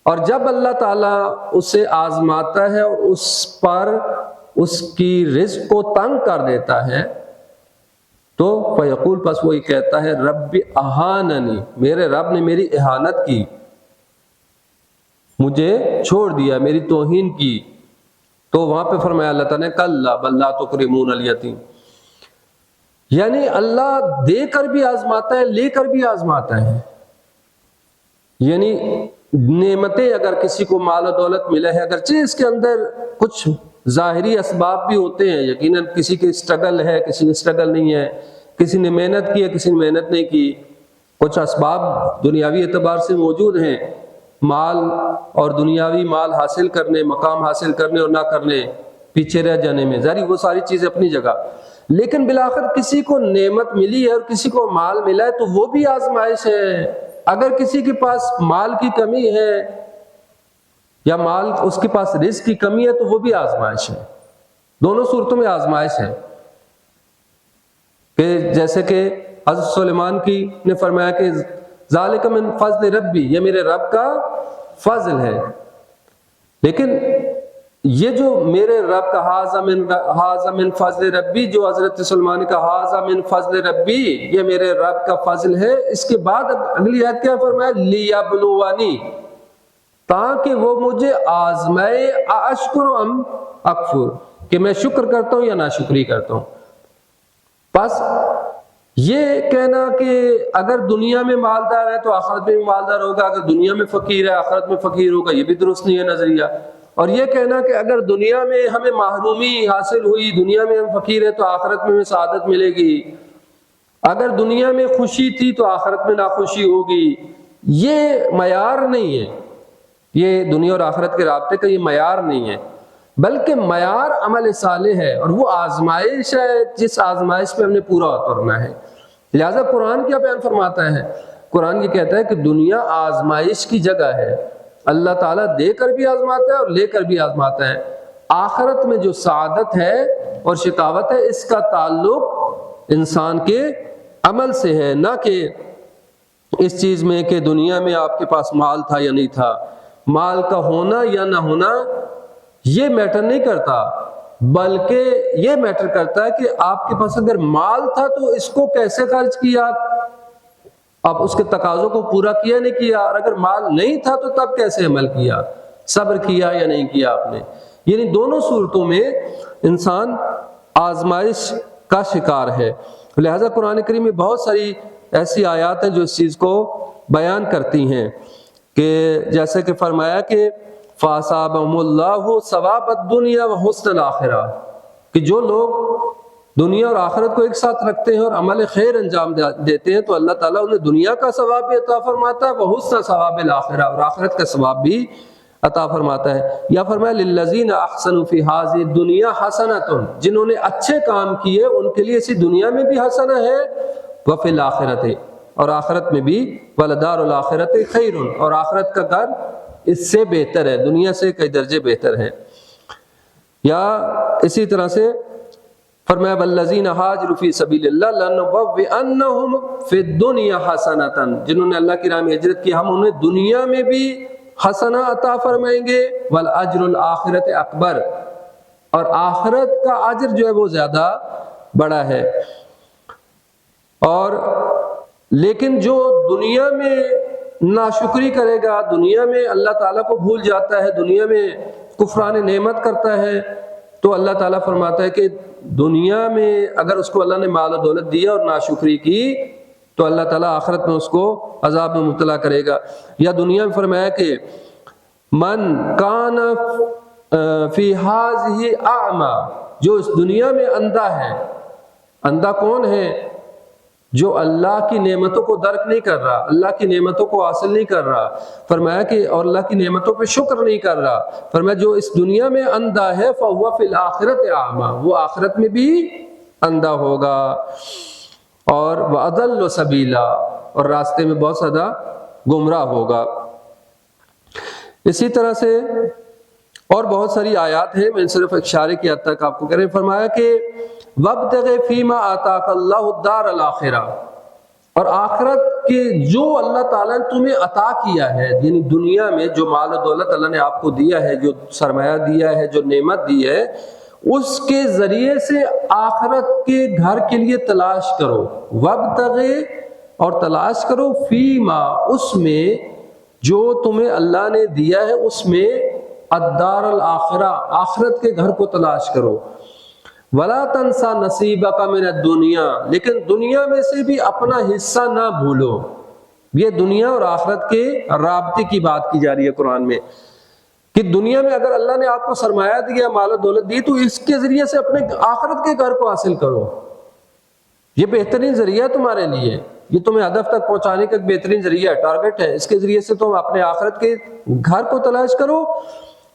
[SPEAKER 1] اور جب اللہ تعالیٰ اسے آزماتا ہے اور اس پر اس کی رزق کو تنگ کر دیتا ہے، تو فیقول، پس وہی کہتا ہے رب اہاننی، میرے رب نے میری اہانت کی، مجھے چھوڑ دیا، میری توہین کی۔ تو وہاں پہ فرمایا اللہ تعالیٰ نے کلا بل لا تکرمون الیتیم، یعنی اللہ دے کر بھی آزماتا ہے، لے کر بھی آزماتا ہے۔ یعنی نعمتیں اگر کسی کو مال و دولت ملے ہے، اگرچہ اس کے اندر کچھ ظاہری اسباب بھی ہوتے ہیں، یقیناً کسی کی اسٹرگل ہے، کسی کی اسٹرگل نہیں ہے، کسی نے محنت کی ہے، کسی نے محنت نہیں کی، کچھ اسباب دنیاوی اعتبار سے موجود ہیں، مال اور دنیاوی مال حاصل کرنے، مقام حاصل کرنے اور نہ کرنے، پیچھے رہ جانے میں، ظاہر وہ ساری چیزیں اپنی جگہ، لیکن بالآخر کسی کو نعمت ملی ہے اور کسی کو مال ملا ہے تو وہ بھی آزمائش ہے۔ اگر کسی کے پاس مال کی کمی ہے یا مال اس کے پاس رزق کی کمی ہے تو وہ بھی آزمائش ہے۔ دونوں صورتوں میں آزمائش ہے، کہ جیسے کہ حضرت سلیمان کی نے فرمایا کہ ذالک من فضل ربی، یہ میرے رب کا فضل ہے، لیکن یہ جو میرے رب کا ھذا من فضل ربی، جو حضرت سلیمان کا ھذا من فضل ربی، یہ میرے رب کا فضل ہے، اس کے بعد اگلی آیت کیا فرمایا، لیبلونی، تاکہ وہ مجھے آزمائے، اشکر ام اکفر، کہ میں شکر کرتا ہوں یا ناشکری کرتا ہوں۔ بس یہ کہنا کہ اگر دنیا میں مالدار ہے تو آخرت میں بھی مالدار ہوگا، اگر دنیا میں فقیر ہے آخرت میں فقیر ہوگا، یہ بھی درست نہیں ہے نظریہ۔ اور یہ کہنا کہ اگر دنیا میں ہمیں محرومی حاصل ہوئی، دنیا میں ہم فقیر ہیں تو آخرت میں ہمیں سعادت ملے گی، اگر دنیا میں خوشی تھی تو آخرت میں ناخوشی ہوگی، یہ معیار نہیں ہے، یہ دنیا اور آخرت کے رابطے کا یہ معیار نہیں ہے، بلکہ معیار عمل صالح ہے، اور وہ آزمائش ہے جس آزمائش پہ ہم نے پورا اترنا ہے۔ لہٰذا قرآن کیا بیان فرماتا ہے؟ قرآن یہ کہتا ہے کہ دنیا آزمائش کی جگہ ہے، اللہ تعالیٰ دے کر بھی آزماتا ہے اور لے کر بھی آزماتا ہے۔ آخرت میں جو سعادت ہے اور شقاوت ہے اس کا تعلق انسان کے عمل سے ہے، نہ کہ اس چیز میں کہ دنیا میں آپ کے پاس مال تھا یا نہیں تھا۔ مال کا ہونا یا نہ ہونا یہ میٹر نہیں کرتا، بلکہ یہ میٹر کرتا ہے کہ آپ کے پاس اگر مال تھا تو اس کو کیسے خرچ کیا، آپ اس کے تقاضوں کو پورا کیا نہیں کیا، اور اگر مال نہیں تھا تو تب کیسے عمل کیا، صبر کیا یا نہیں کیا آپ نے۔ یعنی دونوں صورتوں میں انسان آزمائش کا شکار ہے۔ لہذا قرآن کریم میں بہت ساری ایسی آیات ہیں جو اس چیز کو بیان کرتی ہیں، کہ جیسے کہ فرمایا کہ فَأَصَابَهُمُ اللَّهُ ثَوَابَ الدُّنْيَا وَحُسْنَ الْآخِرَةِ، کہ جو لوگ دنیا اور آخرت کو ایک ساتھ رکھتے ہیں اور عمل خیر انجام دیتے ہیں تو اللہ تعالیٰ انہیں دنیا کا ثواب بھی عطا فرماتا ہے، وَحُسْنَ ثَوَابِ الْآخِرَةِ، اور آخرت کا ثواب بھی عطا فرماتا ہے۔ یا فرمایا لِلَّذِينَ أَحْسَنُوا فِي هَذِهِ الدُّنْيَا حَسَنَةٌ، جنہوں نے اچھے کام کیے ان کے لیے اسی دنیا میں بھی حسنہ ہے، وَفِي الْآخِرَةِ، اور آخرت میں بھی وَلَدَارُ الْآخِرَةِ خَيْرٌ، اور آخرت کا گھر اس سے بہتر ہے، دنیا سے کئی درجے بہتر ہے۔ یا اسی طرح سے فرمایا وَالَّذِينَ هَاجَرُوا فِي سَبِيلِ اللَّهِ لَنُبَوِّئَنَّهُمْ فِي الدُّنْيَا حَسَنَةً، جنہوں نے اللہ کی راہ میں ہجرت کی ہم انہیں دنیا میں بھی حسنہ عطا فرمائیں گے، وَالْأَجْرُ الْآخِرَةِ أَكْبَرُ، اور آخرت کا اجر جو ہے وہ زیادہ بڑا ہے۔ اور لیکن جو دنیا میں ناشکری کرے گا، دنیا میں اللہ تعالیٰ کو بھول جاتا ہے، دنیا میں کفران نعمت کرتا ہے، تو اللہ تعالیٰ فرماتا ہے کہ دنیا میں اگر اس کو اللہ نے مال و دولت دیا اور ناشکری کی تو اللہ تعالیٰ آخرت میں اس کو عذاب میں مبتلا کرے گا۔ یا دنیا میں فرمایا کہ من کان فی ہذہ اعمی، جو اس دنیا میں اندھا ہے، اندھا کون ہے؟ جو اللہ کی نعمتوں کو درک نہیں کر رہا، اللہ کی نعمتوں کو حاصل نہیں کر رہا، فرمایا کہ اور اللہ کی نعمتوں پہ شکر نہیں کر رہا، فرمایا جو اس دنیا میں اندھا ہے فَهُوَ فِي الْآخِرَةِ أَعْمَى، وہ آخرت میں بھی اندھا ہوگا۔ اور وَأَضَلُّ سَبِيلًا، اور راستے میں بہت زیادہ گمراہ ہوگا۔ اسی طرح سے اور بہت ساری آیات ہیں، میں صرف اشارے کی حد تک آپ کو کریں۔ فرمایا کہ وَابْتَغِ فِيمَا آتَاكَ اللَّهُ الدَّارَ الْآخِرَةَ، اور آخرت کے جو اللہ تعالیٰ نے تمہیں عطا کیا ہے، یعنی دنیا میں جو مال و دولت اللہ نے آپ کو دیا ہے، جو سرمایہ دیا ہے، جو نعمت دی ہے، اس کے ذریعے سے آخرت کے گھر کے لیے تلاش کرو۔ وَابْتَغِ، اور تلاش کرو، فیما، اس میں جو تمہیں اللہ نے دیا ہے، اس میں الدار الآخرہ، آخرت کے گھر کو تلاش کرو۔ وَلَا تَنْسَى نَصِيبَكَ مِنَ الدُّنْيَا، لیکن دنیا میں سے بھی اپنا حصہ نہ بھولو۔ یہ دنیا اور آخرت کے رابطے کی بات کی جا رہی ہے قرآن میں، کہ دنیا میں اگر اللہ نے آپ کو سرمایہ دیا، مال و دولت دی، تو اس کے ذریعے سے اپنے آخرت کے گھر کو حاصل کرو۔ یہ بہترین ذریعہ ہے تمہارے لیے، یہ تمہیں ہدف تک پہنچانے کا ایک بہترین ذریعہ ہے، ٹارگٹ ہے۔ اس کے ذریعے سے تم اپنے آخرت کے گھر کو تلاش کرو،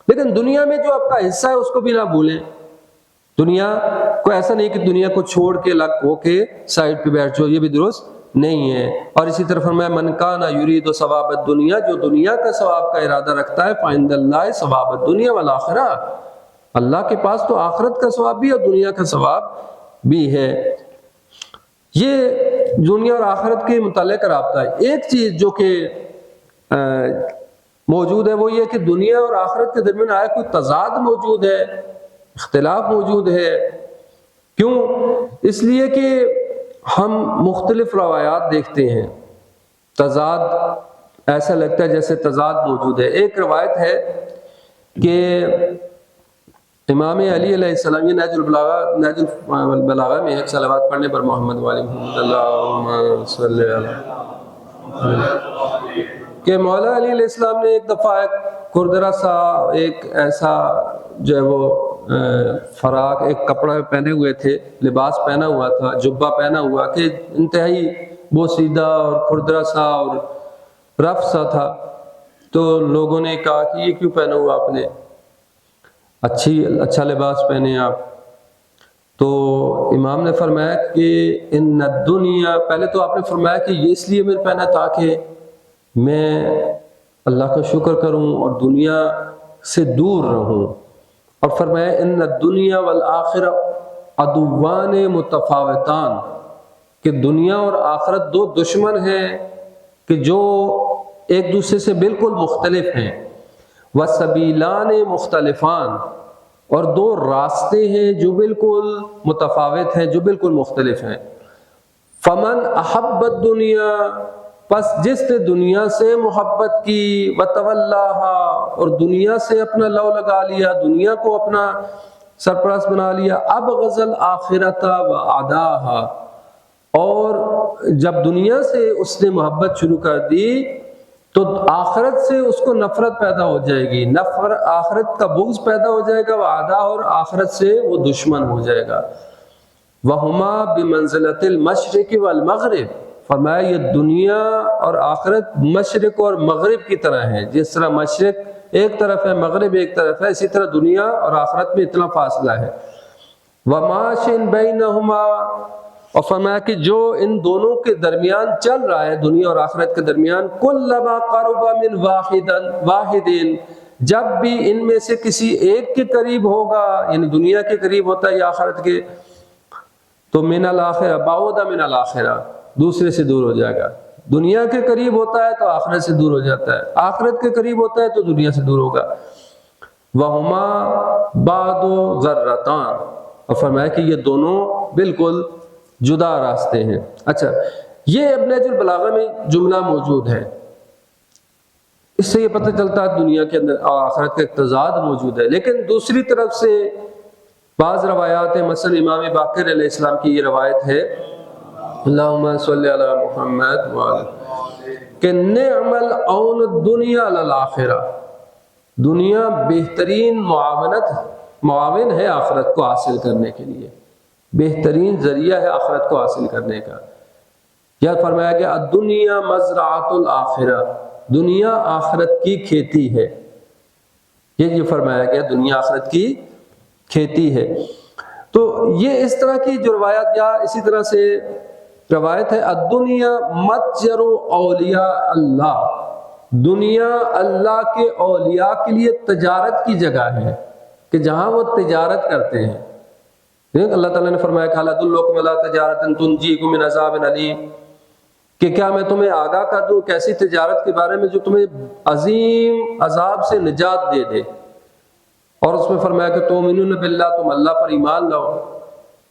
[SPEAKER 1] لیکن دنیا میں جو آپ کا حصہ ہے اس کو بھی نہ بھولیں۔ دنیا کو ایسا نہیں کہ دنیا کو چھوڑ کے الگ ہو کے سائڈ پہ بیٹھ جاؤ، یہ بھی درست نہیں ہے۔ اور اسی طرح فرمایا من کان یرید ثواب الدنیا، جو دنیا کا ثواب کا ارادہ رکھتا ہے، فعند اللہ ثواب الدنیا والآخرہ، اللہ کے پاس تو آخرت کا ثواب بھی اور دنیا کا ثواب بھی ہے۔ یہ دنیا اور آخرت کے متعلق رابطہ ہے۔ ایک چیز جو کہ موجود ہے وہ یہ کہ دنیا اور آخرت کے درمیان آیا کوئی تضاد موجود ہے، اختلاف موجود ہے۔ کیوں؟ اس لیے کہ ہم مختلف روایات دیکھتے ہیں، تضاد ایسا لگتا ہے جیسے تضاد موجود ہے۔ ایک روایت ہے کہ امام علی علیہ السلام، یہ نہج البلاغہ میں ایک صلوات پڑھنے پر محمد والی محمد اللہم صلی کہ مولا علی علیہ السلام نے ایک دفعہ ایک کردرا سا، ایک ایسا جو ہے وہ فراق، ایک کپڑا پہنے ہوئے تھے، لباس پہنا ہوا تھا، جبہ پہنا ہوا کہ انتہائی بوسیدہ اور کردرا سا اور رف سا تھا. تو لوگوں نے کہا کہ یہ کیوں پہنا ہوا آپ نے، اچھا لباس پہنے آپ. تو امام نے فرمایا کہ ان الدنیا، پہلے تو آپ نے فرمایا کہ یہ اس لیے میں نے پہنا تاکہ میں اللہ کا شکر کروں اور دنیا سے دور رہوں. اور فرمایا ان الدنیا والآخرہ عدوان متفاوتان، کہ دنیا اور آخرت دو دشمن ہیں کہ جو ایک دوسرے سے بالکل مختلف ہیں. وسبیلان مختلفان، اور دو راستے ہیں جو بالکل متفاوت ہیں، جو بالکل مختلف ہیں. فمن احب الدنیا، پس جس نے دنیا سے محبت کی، وتولاہا، اور دنیا سے اپنا لو لگا لیا، دنیا کو اپنا سرپرست بنا لیا، ابغض الآخرۃ وعداہا، اور جب دنیا سے اس نے محبت شروع کر دی تو آخرت سے اس کو نفرت پیدا ہو جائے گی، آخرت کا بغض پیدا ہو جائے گا، وعدہ، اور آخرت سے وہ دشمن ہو جائے گا. وَهُمَا بِمَنزِلَةِ الْمَشْرِقِ وَالْمَغْرِبِ، فرمایا یہ دنیا اور آخرت مشرق اور مغرب کی طرح ہیں. جس طرح مشرق ایک طرف ہے، مغرب ایک طرف ہے، اسی طرح دنیا اور آخرت میں اتنا فاصلہ ہے. وَمَاشٍ بَيْنَهُمَا، اور فرمایا کہ جو ان دونوں کے درمیان چل رہا ہے، دنیا اور آخرت کے درمیان، کُلَّمَا قَرُبَ مِنْ وَاحِدٍ، جب بھی ان میں سے کسی ایک کے قریب ہوگا، یعنی دنیا کے قریب ہوتا ہے یا آخرت کے، تو من الآخرہ بعد من الآخرہ، دوسرے سے دور ہو جائے گا. دنیا کے قریب ہوتا ہے تو آخرت سے دور ہو جاتا ہے، آخرت کے قریب ہوتا ہے تو دنیا سے دور ہوگا. وَهُمَا بَعْدُ ذَرَّتَانِ، اور فرمایا کہ یہ دونوں بالکل جدا راستے ہیں. اچھا، یہ ابن نہج البلاغہ میں جملہ موجود ہے، اس سے یہ پتہ چلتا ہے دنیا کے اندر اور آخرت کا ایک تضاد موجود ہے. لیکن دوسری طرف سے بعض روایات ہیں، مثلا امام باقر علیہ السلام کی یہ روایت ہے، اللہم صلی علی محمد وعلی، کہ نعم العون الدنیا علی الآخرہ، دنیا بہترین معاون ہے آخرت کو حاصل کرنے کے لیے، بہترین ذریعہ ہے آخرت کو حاصل کرنے کا. یا فرمایا کہ الدنیا مزرعۃ الآخرہ، دنیا آخرت کی کھیتی ہے. یہ فرمایا گیا دنیا آخرت کی کھیتی ہے. تو یہ اس طرح کی جو روایت، یا اسی طرح سے روایت ہے الدنیا متجر اولیاء اللہ، دنیا اللہ کے اولیاء کے لیے تجارت کی جگہ ہے کہ جہاں وہ تجارت کرتے ہیں. اللہ تعالیٰ نے فرمایا کہ حَلَّ أَدُلُّكُمْ عَلَىٰ تِجَارَةٍ تُنْجِيكُم مِّنْ عَذَابٍ أَلِيمٍ، کہ کیا میں تمہیں آگاہ کر دوں کیسی تجارت کے بارے میں جو تمہیں عظیم عذاب سے نجات دے دے. اور اس میں فرمایا کہ تُؤْمِنُونَ بِاللَّهِ، تم اللہ پر ایمان لاؤ،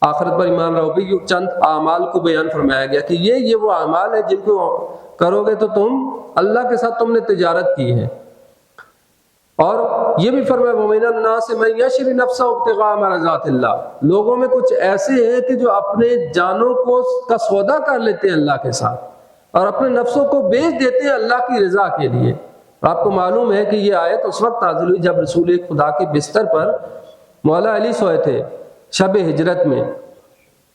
[SPEAKER 1] آخرت پر ایمان لاؤ. بھی چند اعمال کو بیان فرمایا گیا کہ یہ وہ اعمال ہیں جن کو کرو گے تو تم اللہ کے ساتھ تم نے تجارت کی ہے. اور یہ بھی فرمایا وَمِنَ النَّاسِ مَن يَشْرِي نَفْسَهُ ابْتِغَاءَ مَرْضَاتِ اللَّهِ، لوگوں میں کچھ ایسے ہیں کہ جو اپنے جانوں کا سودا کر لیتے ہیں اللہ کے ساتھ، اور اپنے نفسوں کو بیچ دیتے ہیں اللہ کی رضا کے لیے. آپ کو معلوم ہے کہ یہ آیت اس وقت نازل ہوئی جب رسول خدا کے بستر پر مولا علی سوئے تھے شب ہجرت میں،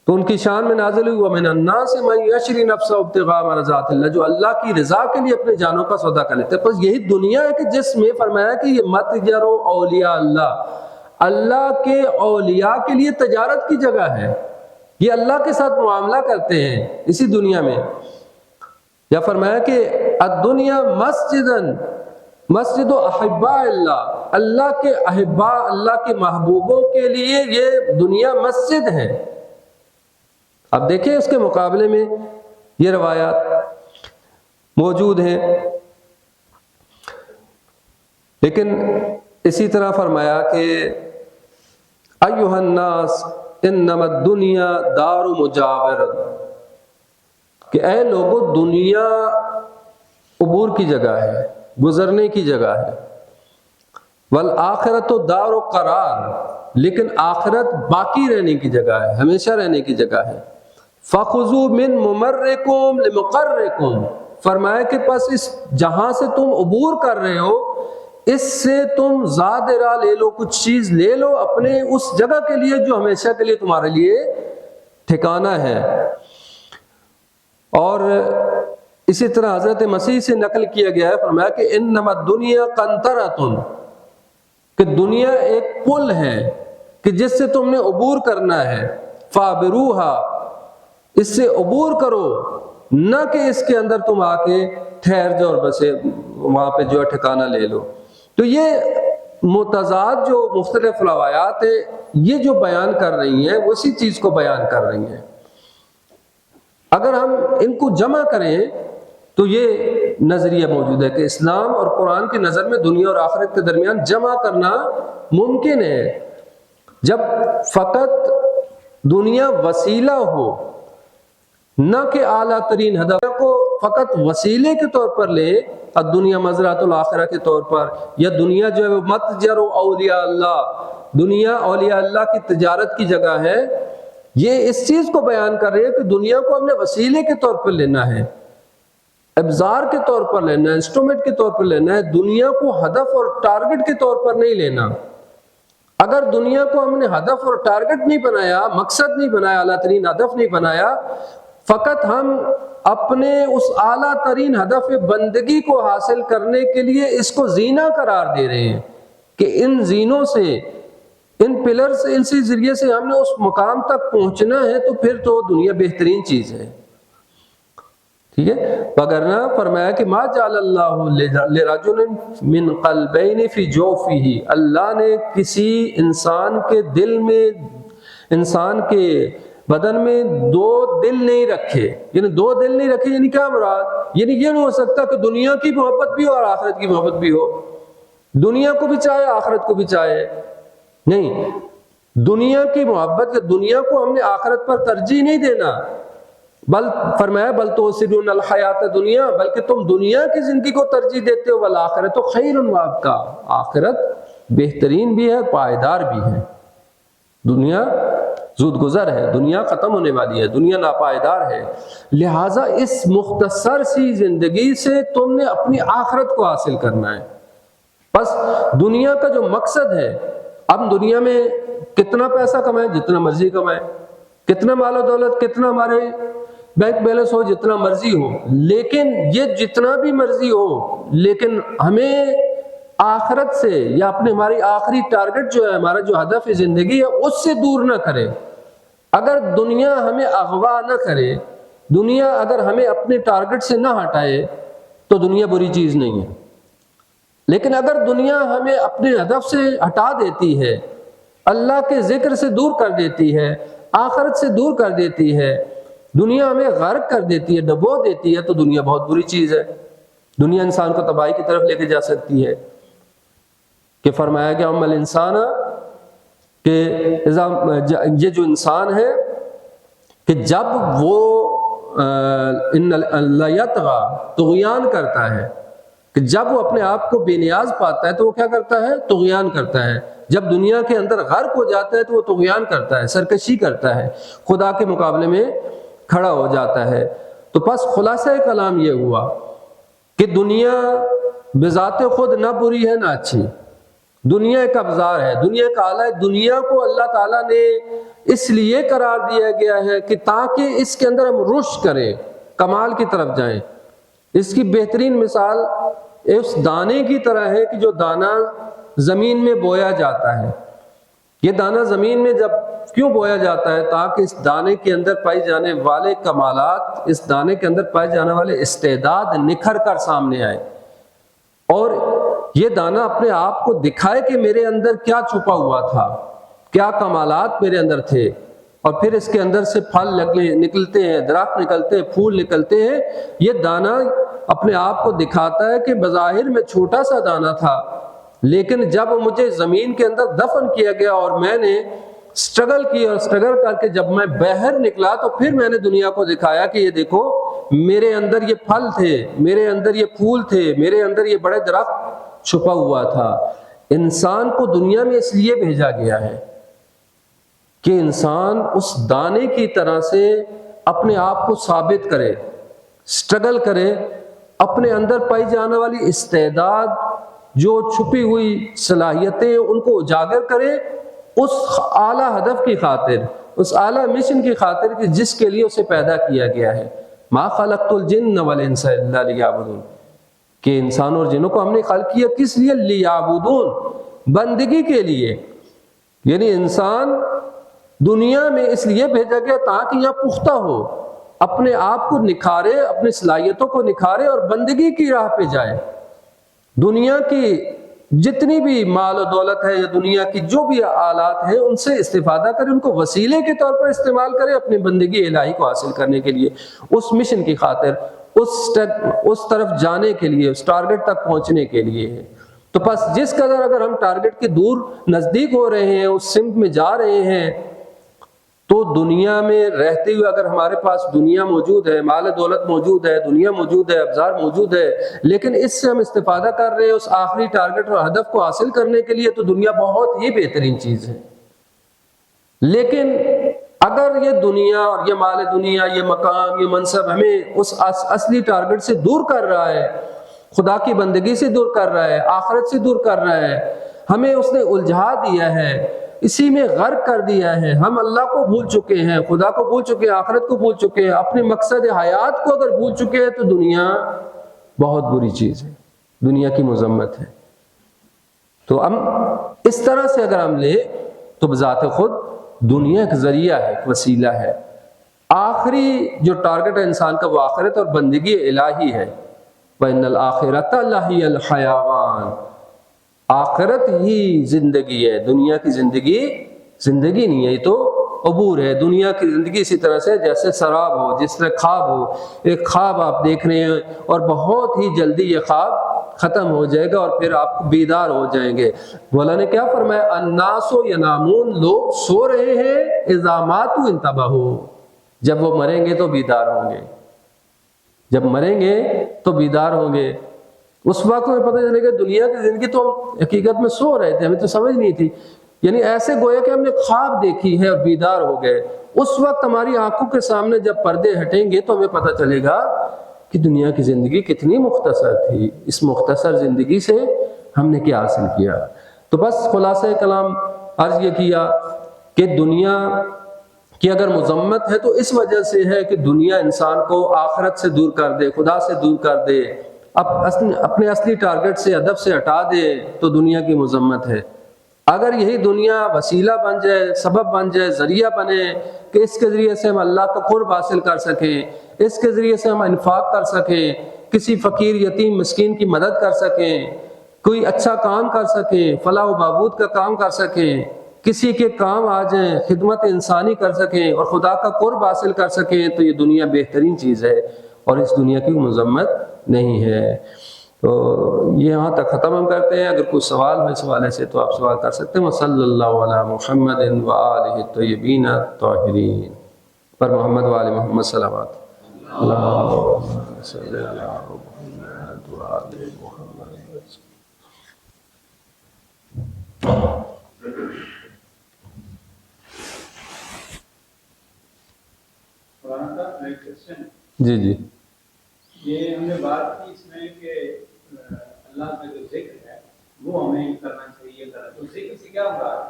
[SPEAKER 1] تو ان کی شان میں نازل ہوئی وَمِنَ النَّاسِ مَن يَشْرِي نَفْسَهُ ابْتِغَاءَ مَرْضَاتِ اللَّهِ، جو اللہ کی رضا کے لیے اپنے جانوں کا سودا کر لیتے ہیں. بس یہی دنیا ہے کہ جس میں فرمایا کہ یہ متجر اولیاء اللہ، اللہ کے اولیاء کے لیے تجارت کی جگہ ہے، یہ اللہ کے ساتھ معاملہ کرتے ہیں اسی دنیا میں. یا فرمایا کہ الدنیا مسجد احباء اللہ، اللہ کے احباء، اللہ کے محبوبوں کے لیے یہ دنیا مسجد ہے. اب دیکھیں اس کے مقابلے میں یہ روایات موجود ہیں. لیکن اسی طرح فرمایا کہ ایھا الناس انما الدنیا دار مجاور، کہ اے لوگو دنیا عبور کی جگہ ہے، گزرنے کی جگہ ہے. والآخرۃ دار قرار، لیکن آخرت باقی رہنے کی جگہ ہے، ہمیشہ رہنے کی جگہ ہے۔ فَخُذُوا مِن مُمَرِّكُمْ لِمُقَرِّكُمْ، فرمایا کہ پس اس جہاں سے تم عبور کر رہے ہو اس سے تم زادرہ لے لو، کچھ چیز لے لو اپنے اس جگہ کے لیے جو ہمیشہ کے لیے تمہارے لیے ٹھکانہ ہے۔ اور اسی طرح حضرت مسیح سے نقل کیا گیا ہے، فرمایا کہ انما الدنیا قنطرۃ، کہ دنیا ایک پل ہے کہ جس سے تم نے عبور کرنا ہے، فابروہا، اس سے عبور کرو، نہ کہ اس کے اندر تم آ کے ٹھہر جاؤ اور بس وہاں پہ جو ہے ٹھکانہ لے لو۔ تو یہ متضاد جو مختلف روایات ہیں یہ جو بیان کر رہی ہیں اسی چیز کو بیان کر رہی ہیں۔ اگر ہم ان کو جمع کریں تو یہ نظریہ موجود ہے کہ اسلام اور قرآن کی نظر میں دنیا اور آخرت کے درمیان جمع کرنا ممکن ہے جب فقط دنیا وسیلہ ہو، نہ کہ اعلیٰ ترین ہدف کو فقط وسیلے کے طور پر لے، الدنیا مزرعۃ الآخرہ کے طور پر، یا دنیا جو ہے وہ متجر اولیاء اللہ، دنیا اولیاء اللہ کی تجارت کی جگہ ہے۔ یہ اس چیز کو بیان کر رہے ہیں کہ دنیا کو ہم نے وسیلے کے طور پر لینا ہے، ابزار کے طور پر لینا ہے، انسٹرومنٹ کے طور پر لینا ہے، دنیا کو ہدف اور ٹارگٹ کے طور پر نہیں لینا۔ اگر دنیا کو ہم نے ہدف اور ٹارگٹ نہیں بنایا، مقصد نہیں بنایا، اعلیٰ ترین ہدف نہیں بنایا، فقط ہم اپنے اس اعلیٰ ترین ہدف بندگی کو حاصل کرنے کے لیے اس کو زینہ قرار دے رہے ہیں کہ ان زینوں سے، ان پلر سے، ان سے ذریعے سے ہم نے اس مقام تک پہنچنا ہے، تو پھر تو دنیا بہترین چیز ہے، ٹھیک ہے۔ وگرنہ فرمایا کہ ما جعل اللہ لرجل من قلبین فی جوفہ، اللہ نے کسی انسان کے دل میں، انسان کے بدن میں دو دل نہیں رکھے، یعنی دو دل نہیں رکھے، یعنی کیا مراد؟ یعنی یہ نہیں ہو سکتا کہ دنیا کی محبت بھی ہو اور آخرت کی محبت بھی ہو، دنیا کو بھی چاہے آخرت کو بھی چاہے، نہیں، دنیا کی محبت یا دنیا کو ہم نے آخرت پر ترجیح نہیں دینا، بل فرمایا بل تؤثرون الحیات دنیا، بلکہ تم دنیا کی زندگی کو ترجیح دیتے ہو، والآخرۃ خیر وابقیٰ، آخرت بہترین بھی ہے، پائیدار بھی ہے۔ دنیا زود گذر ہے، دنیا ختم ہونے والی ہے، دنیا ناپائیدار ہے، لہٰذا اس مختصر سی زندگی سے تم نے اپنی آخرت کو حاصل کرنا ہے۔ بس دنیا کا جو مقصد ہے، اب دنیا میں کتنا پیسہ کمائیں، جتنا مرضی کمائیں، کتنا مال و دولت، کتنا ہمارے بینک بیلنس ہو، جتنا مرضی ہو، لیکن یہ جتنا بھی مرضی ہو، لیکن ہمیں آخرت سے یا اپنے ہماری آخری ٹارگٹ جو ہے، ہمارا جو ہدف زندگی ہے، اس سے دور نہ کرے۔ اگر دنیا ہمیں اغوا نہ کرے، دنیا اگر ہمیں اپنے ٹارگٹ سے نہ ہٹائے تو دنیا بری چیز نہیں ہے، لیکن اگر دنیا ہمیں اپنے ہدف سے ہٹا دیتی ہے، اللہ کے ذکر سے دور کر دیتی ہے، آخرت سے دور کر دیتی ہے، دنیا ہمیں غرق کر دیتی ہے، ڈبو دیتی ہے، تو دنیا بہت بری چیز ہے، دنیا انسان کو تباہی کی طرف لے کے جا سکتی ہے۔ کہ فرمایا گیا ام الانسان، کہ یہ جو انسان ہے کہ جب وہ ان یطغی، طغیان کرتا ہے، کہ جب وہ اپنے آپ کو بے نیاز پاتا ہے تو وہ کیا کرتا ہے؟ طغیان کرتا ہے۔ جب دنیا کے اندر غرق ہو جاتا ہے تو وہ طغیان کرتا ہے، سرکشی کرتا ہے، خدا کے مقابلے میں کھڑا ہو جاتا ہے۔ تو پس خلاصہ کلام یہ ہوا کہ دنیا بذات خود نہ بری ہے نہ اچھی، دنیا ایک ابزار ہے، دنیا ایک آلہ ہے۔ دنیا کو اللہ تعالیٰ نے اس لیے قرار دیا گیا ہے کہ تاکہ اس کے اندر ہم رشد کریں، کمال کی طرف جائیں۔ اس کی بہترین مثال اس دانے کی طرح ہے کہ جو دانہ زمین میں بویا جاتا ہے۔ یہ دانہ زمین میں جب کیوں بویا جاتا ہے؟ تاکہ اس دانے کے اندر پائی جانے والے کمالات، اس دانے کے اندر پائے جانے والے استعداد نکھر کر سامنے آئے، اور یہ دانہ اپنے آپ کو دکھائے کہ میرے اندر کیا چھپا ہوا تھا، کیا کمالات میرے اندر تھے، اور پھر اس کے اندر سے پھل نکلتے ہیں، درخت نکلتے ہیں، پھول نکلتے ہیں۔ یہ دانہ اپنے آپ کو دکھاتا ہے کہ بظاہر میں چھوٹا سا دانہ تھا، لیکن جب مجھے زمین کے اندر دفن کیا گیا اور میں نے سٹرگل کی، اور سٹرگل کر کے جب میں باہر نکلا تو پھر میں نے دنیا کو دکھایا کہ یہ دیکھو میرے اندر یہ پھل تھے، میرے اندر یہ پھول تھے، میرے اندر یہ بڑے درخت چھپا ہوا تھا۔ انسان کو دنیا میں اس لیے بھیجا گیا ہے کہ انسان اس دانے کی طرح سے اپنے آپ کو ثابت کرے، سٹرگل کرے، اپنے اندر پائی جانے والی استعداد، جو چھپی ہوئی صلاحیتیں، ان کو اجاگر کرے اس اعلیٰ ہدف کی خاطر، اس اعلیٰ مشن کی خاطر کہ جس کے لیے اسے پیدا کیا گیا ہے۔ ما خلقت الجن والانس الا لیعبدون، کہ انسانوں اور جنوں کو ہم نے خلق کیا کس لیے؟ لیعبدون، بندگی کے لیے۔ یعنی انسان دنیا میں اس لیے بھیجا گیا تاکہ یہاں پختہ ہو، اپنے آپ کو نکھارے، اپنی صلاحیتوں کو نکھارے اور بندگی کی راہ پہ جائے۔ دنیا کی جتنی بھی مال و دولت ہے یا دنیا کی جو بھی آلات ہیں ان سے استفادہ کرے، ان کو وسیلے کے طور پر استعمال کرے اپنی بندگی الہی کو حاصل کرنے کے لیے، اس مشن کی خاطر، اس طرف جانے کے لیے، اس ٹارگٹ تک پہنچنے کے لیے ہے۔ تو پس جس قدر اگر ہم ٹارگٹ کے دور نزدیک ہو رہے ہیں، اس سمت میں جا رہے ہیں، تو دنیا میں رہتے ہوئے اگر ہمارے پاس دنیا موجود ہے، مال دولت موجود ہے، دنیا موجود ہے، ابزار موجود ہے، لیکن اس سے ہم استفادہ کر رہے ہیں اس آخری ٹارگٹ اور ہدف کو حاصل کرنے کے لیے، تو دنیا بہت ہی بہترین چیز ہے۔ لیکن اگر یہ دنیا اور یہ مال دنیا، یہ مقام، یہ منصب ہمیں اس اصلی ٹارگٹ سے دور کر رہا ہے، خدا کی بندگی سے دور کر رہا ہے، آخرت سے دور کر رہا ہے، ہمیں اس نے الجھا دیا ہے، اسی میں غرق کر دیا ہے، ہم اللہ کو بھول چکے ہیں، خدا کو بھول چکے ہیں، آخرت کو بھول چکے ہیں، اپنے مقصد حیات کو اگر بھول چکے ہیں، تو دنیا بہت بری چیز ہے، دنیا کی مذمت ہے۔ تو ہم اس طرح سے اگر ہم لیں تو بذات خود دنیا ایک ذریعہ ہے، ایک وسیلہ ہے۔ آخری جو ٹارگٹ ہے انسان کا وہ آخرت اور بندگی الہی ہے۔ وَإِنَّ الْآخِرَةَ لَهِيَ الْحَيَوَانُ، آخرت ہی زندگی ہے، دنیا کی زندگی نہیں ہے، یہ تو عبور ہے۔ دنیا کی زندگی اسی طرح سے جیسے سراب ہو، جس طرح خواب ہو، ایک خواب آپ دیکھ رہے ہیں اور بہت ہی جلدی یہ خواب ختم ہو جائے گا اور پھر آپ بیدار ہو جائیں گے۔ مولا نے کیا فرمایا؟ الناس ینامون، لوگ سو رہے ہیں، اذا ماتوا انتبہوا، جب وہ مریں گے تو بیدار ہوں گے، جب مریں گے تو بیدار ہوں گے۔ اس وقت میں پتہ چلے گا دنیا کی زندگی تو ہم حقیقت میں سو رہے تھے، ہمیں تو سمجھ نہیں تھی، یعنی ایسے گویا کہ ہم نے خواب دیکھی ہے اور بیدار ہو گئے۔ اس وقت ہماری آنکھوں کے سامنے جب پردے ہٹیں گے تو ہمیں پتہ چلے گا کہ دنیا کی زندگی کتنی مختصر تھی، اس مختصر زندگی سے ہم نے کیا حاصل کیا۔ تو بس خلاصہ کلام عرض یہ کیا کہ دنیا کی اگر مذمت ہے تو اس وجہ سے ہے کہ دنیا انسان کو آخرت سے دور کر دے، خدا سے دور کر دے، اپنے اصلی ٹارگٹ سے، ہدف سے ہٹا دے، تو دنیا کی مذمت ہے۔ اگر یہی دنیا وسیلہ بن جائے، سبب بن جائے، ذریعہ بنے کہ اس کے ذریعے سے ہم اللہ کا قرب حاصل کر سکیں، اس کے ذریعے سے ہم انفاق کر سکیں، کسی فقیر یتیم مسکین کی مدد کر سکیں، کوئی اچھا کام کر سکیں، فلاح و بہبود کا کام کر سکیں، کسی کے کام آ جائیں، خدمت انسانی کر سکیں اور خدا کا قرب حاصل کر سکیں، تو یہ دنیا بہترین چیز ہے اور اس دنیا کی مذمت نہیں ہے۔ تو یہ یہاں تک ختم ہم کرتے ہیں۔ اگر کوئی سوال ہو اس حوالے سے تو آپ سوال کر سکتے ہیں۔ وصلی اللہ علی محمد وآلہ الطیبین الطاہرین، پر محمد وآل محمد صلوات۔ اللہم صلی علی محمد وآل محمد۔ جی جی،
[SPEAKER 2] یہ ہم نے بات کی اس میں کہ اللہ کا جو ذکر ہے وہ ہمیں کرنا چاہیے۔ تو ذکر سے کیا مراد؟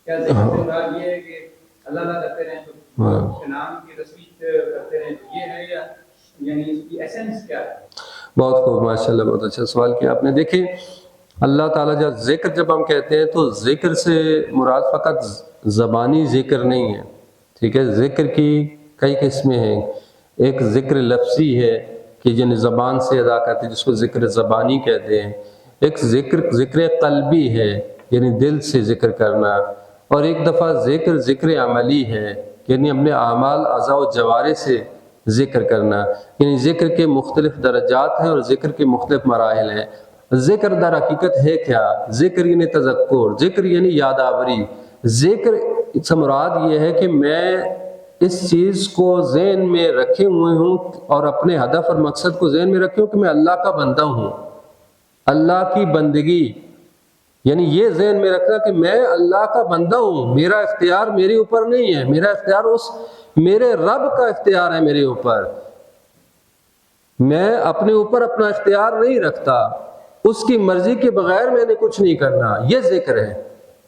[SPEAKER 2] کیا ذکر سے مراد یہ ہے کہ اللہ اللہ کرتے رہیں تو اس کے نام کی تسبیح کرتے رہیں، تو یہ ہے یا یعنی اس کی ایسنس کیا ہے؟
[SPEAKER 1] بہت خوب، ماشاءاللہ، بہت اچھا سوال کیا آپ نے۔ دیکھیں اللہ تعالیٰ جب ہم کہتے ہیں تو ذکر سے مراد فقط زبانی ذکر نہیں ہے، ٹھیک ہے؟ ذکر کی کئی قسمیں ہیں۔ ایک ذکر لفظی ہے کہ جن زبان سے ادا کرتے ہیں، جس کو ذکر زبانی کہتے ہیں۔ ایک ذکر قلبی ہے، یعنی دل سے ذکر کرنا، اور ایک دفعہ ذکر عملی ہے، یعنی اپنے اعمال، اعضاء و جوارح سے ذکر کرنا۔ یعنی ذکر کے مختلف درجات ہیں اور ذکر کے مختلف مراحل ہیں۔ ذکر در حقیقت ہے کیا؟ ذکر یعنی تذکر، ذکر یعنی یادآوری۔ ذکر سے مراد یہ ہے کہ میں اس چیز کو ذہن میں رکھے ہوئے ہوں اور اپنے ہدف اور مقصد کو ذہن میں رکھے ہوں کہ میں اللہ کا بندہ ہوں، اللہ کی بندگی یعنی یہ ذہن میں رکھنا کہ میں اللہ کا بندہ ہوں، میرا اختیار میرے اوپر نہیں ہے، میرا اختیار اس میرے رب کا اختیار ہے میرے اوپر، میں اپنے اوپر اپنا اختیار نہیں رکھتا، اس کی مرضی کے بغیر میں نے کچھ نہیں کرنا۔ یہ ذکر ہے،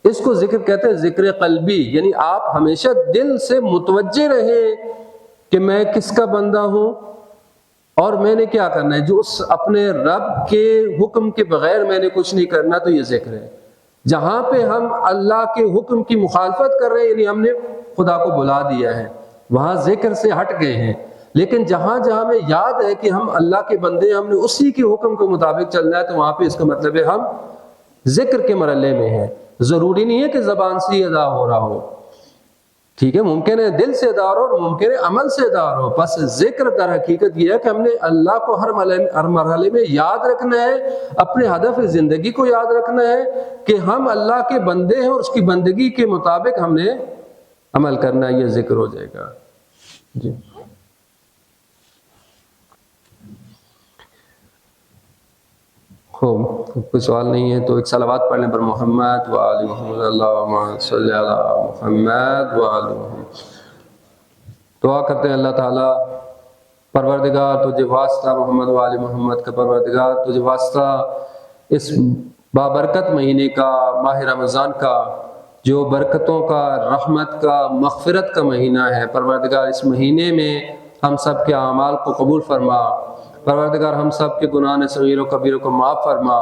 [SPEAKER 1] اس کو ذکر کہتے ہیں ذکر قلبی، یعنی آپ ہمیشہ دل سے متوجہ رہیں کہ میں کس کا بندہ ہوں اور میں نے کیا کرنا ہے، جو اس اپنے رب کے حکم کے بغیر میں نے کچھ نہیں کرنا، تو یہ ذکر ہے۔ جہاں پہ ہم اللہ کے حکم کی مخالفت کر رہے ہیں، یعنی ہم نے خدا کو بلا دیا ہے، وہاں ذکر سے ہٹ گئے ہیں۔ لیکن جہاں جہاں ہمیں یاد ہے کہ ہم اللہ کے بندے ہیں، ہم نے اسی کے حکم کے مطابق چلنا ہے، تو وہاں پہ اس کا مطلب ہے ہم ذکر کے مرحلے میں ہیں۔ ضروری نہیں ہے کہ زبان سے ہی ادا ہو رہا ہو، ٹھیک ہے، ممکن ہے دل سے ادا ہو اور ممکن ہے عمل سے ادا ہو، بس ذکر در حقیقت یہ ہے کہ ہم نے اللہ کو ہر مرحلے میں یاد رکھنا ہے، اپنے ہدف زندگی کو یاد رکھنا ہے کہ ہم اللہ کے بندے ہیں اور اس کی بندگی کے مطابق ہم نے عمل کرنا ہے، یہ ذکر ہو جائے گا۔ جی خوب، کوئی سوال نہیں ہے تو ایک صلوات پڑھ لیں پر محمد و آل محمد، اللہم صلی علی محمد و آل محمد۔ دعا کرتے ہیں اللہ تعالیٰ، پروردگار تجھے واسطہ محمد و آل محمد کا، پروردگار تجھے واسطہ اس بابرکت مہینے کا، ماہ رمضان کا، جو برکتوں کا، رحمت کا، مغفرت کا مہینہ ہے، پروردگار اس مہینے میں ہم سب کے اعمال کو قبول فرما، پروردگار ہم سب کے گناہ صغیر و کبیر کو معاف فرما،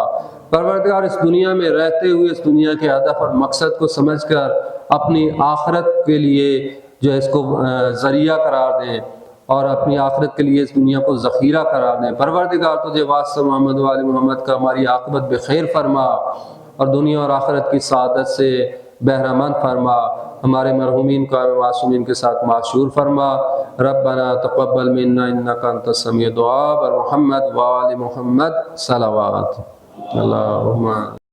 [SPEAKER 1] پروردگار اس دنیا میں رہتے ہوئے اس دنیا کے ہدف اور مقصد کو سمجھ کر اپنی آخرت کے لیے جو ہے اس کو ذریعہ قرار دیں اور اپنی آخرت کے لیے اس دنیا کو ذخیرہ قرار دیں۔ پروردگار تجھے واسطہ محمد و آل محمد کا ہماری عاقبت بخیر فرما اور دنیا اور آخرت کی سعادت سے بہرہ مند فرما، ہمارے مرحومین کو معصومین کے ساتھ معشور فرما۔ ربنا تقبل منا انک انت السمیع الدعاء، اور محمد و آل محمد صلوات۔ اللہم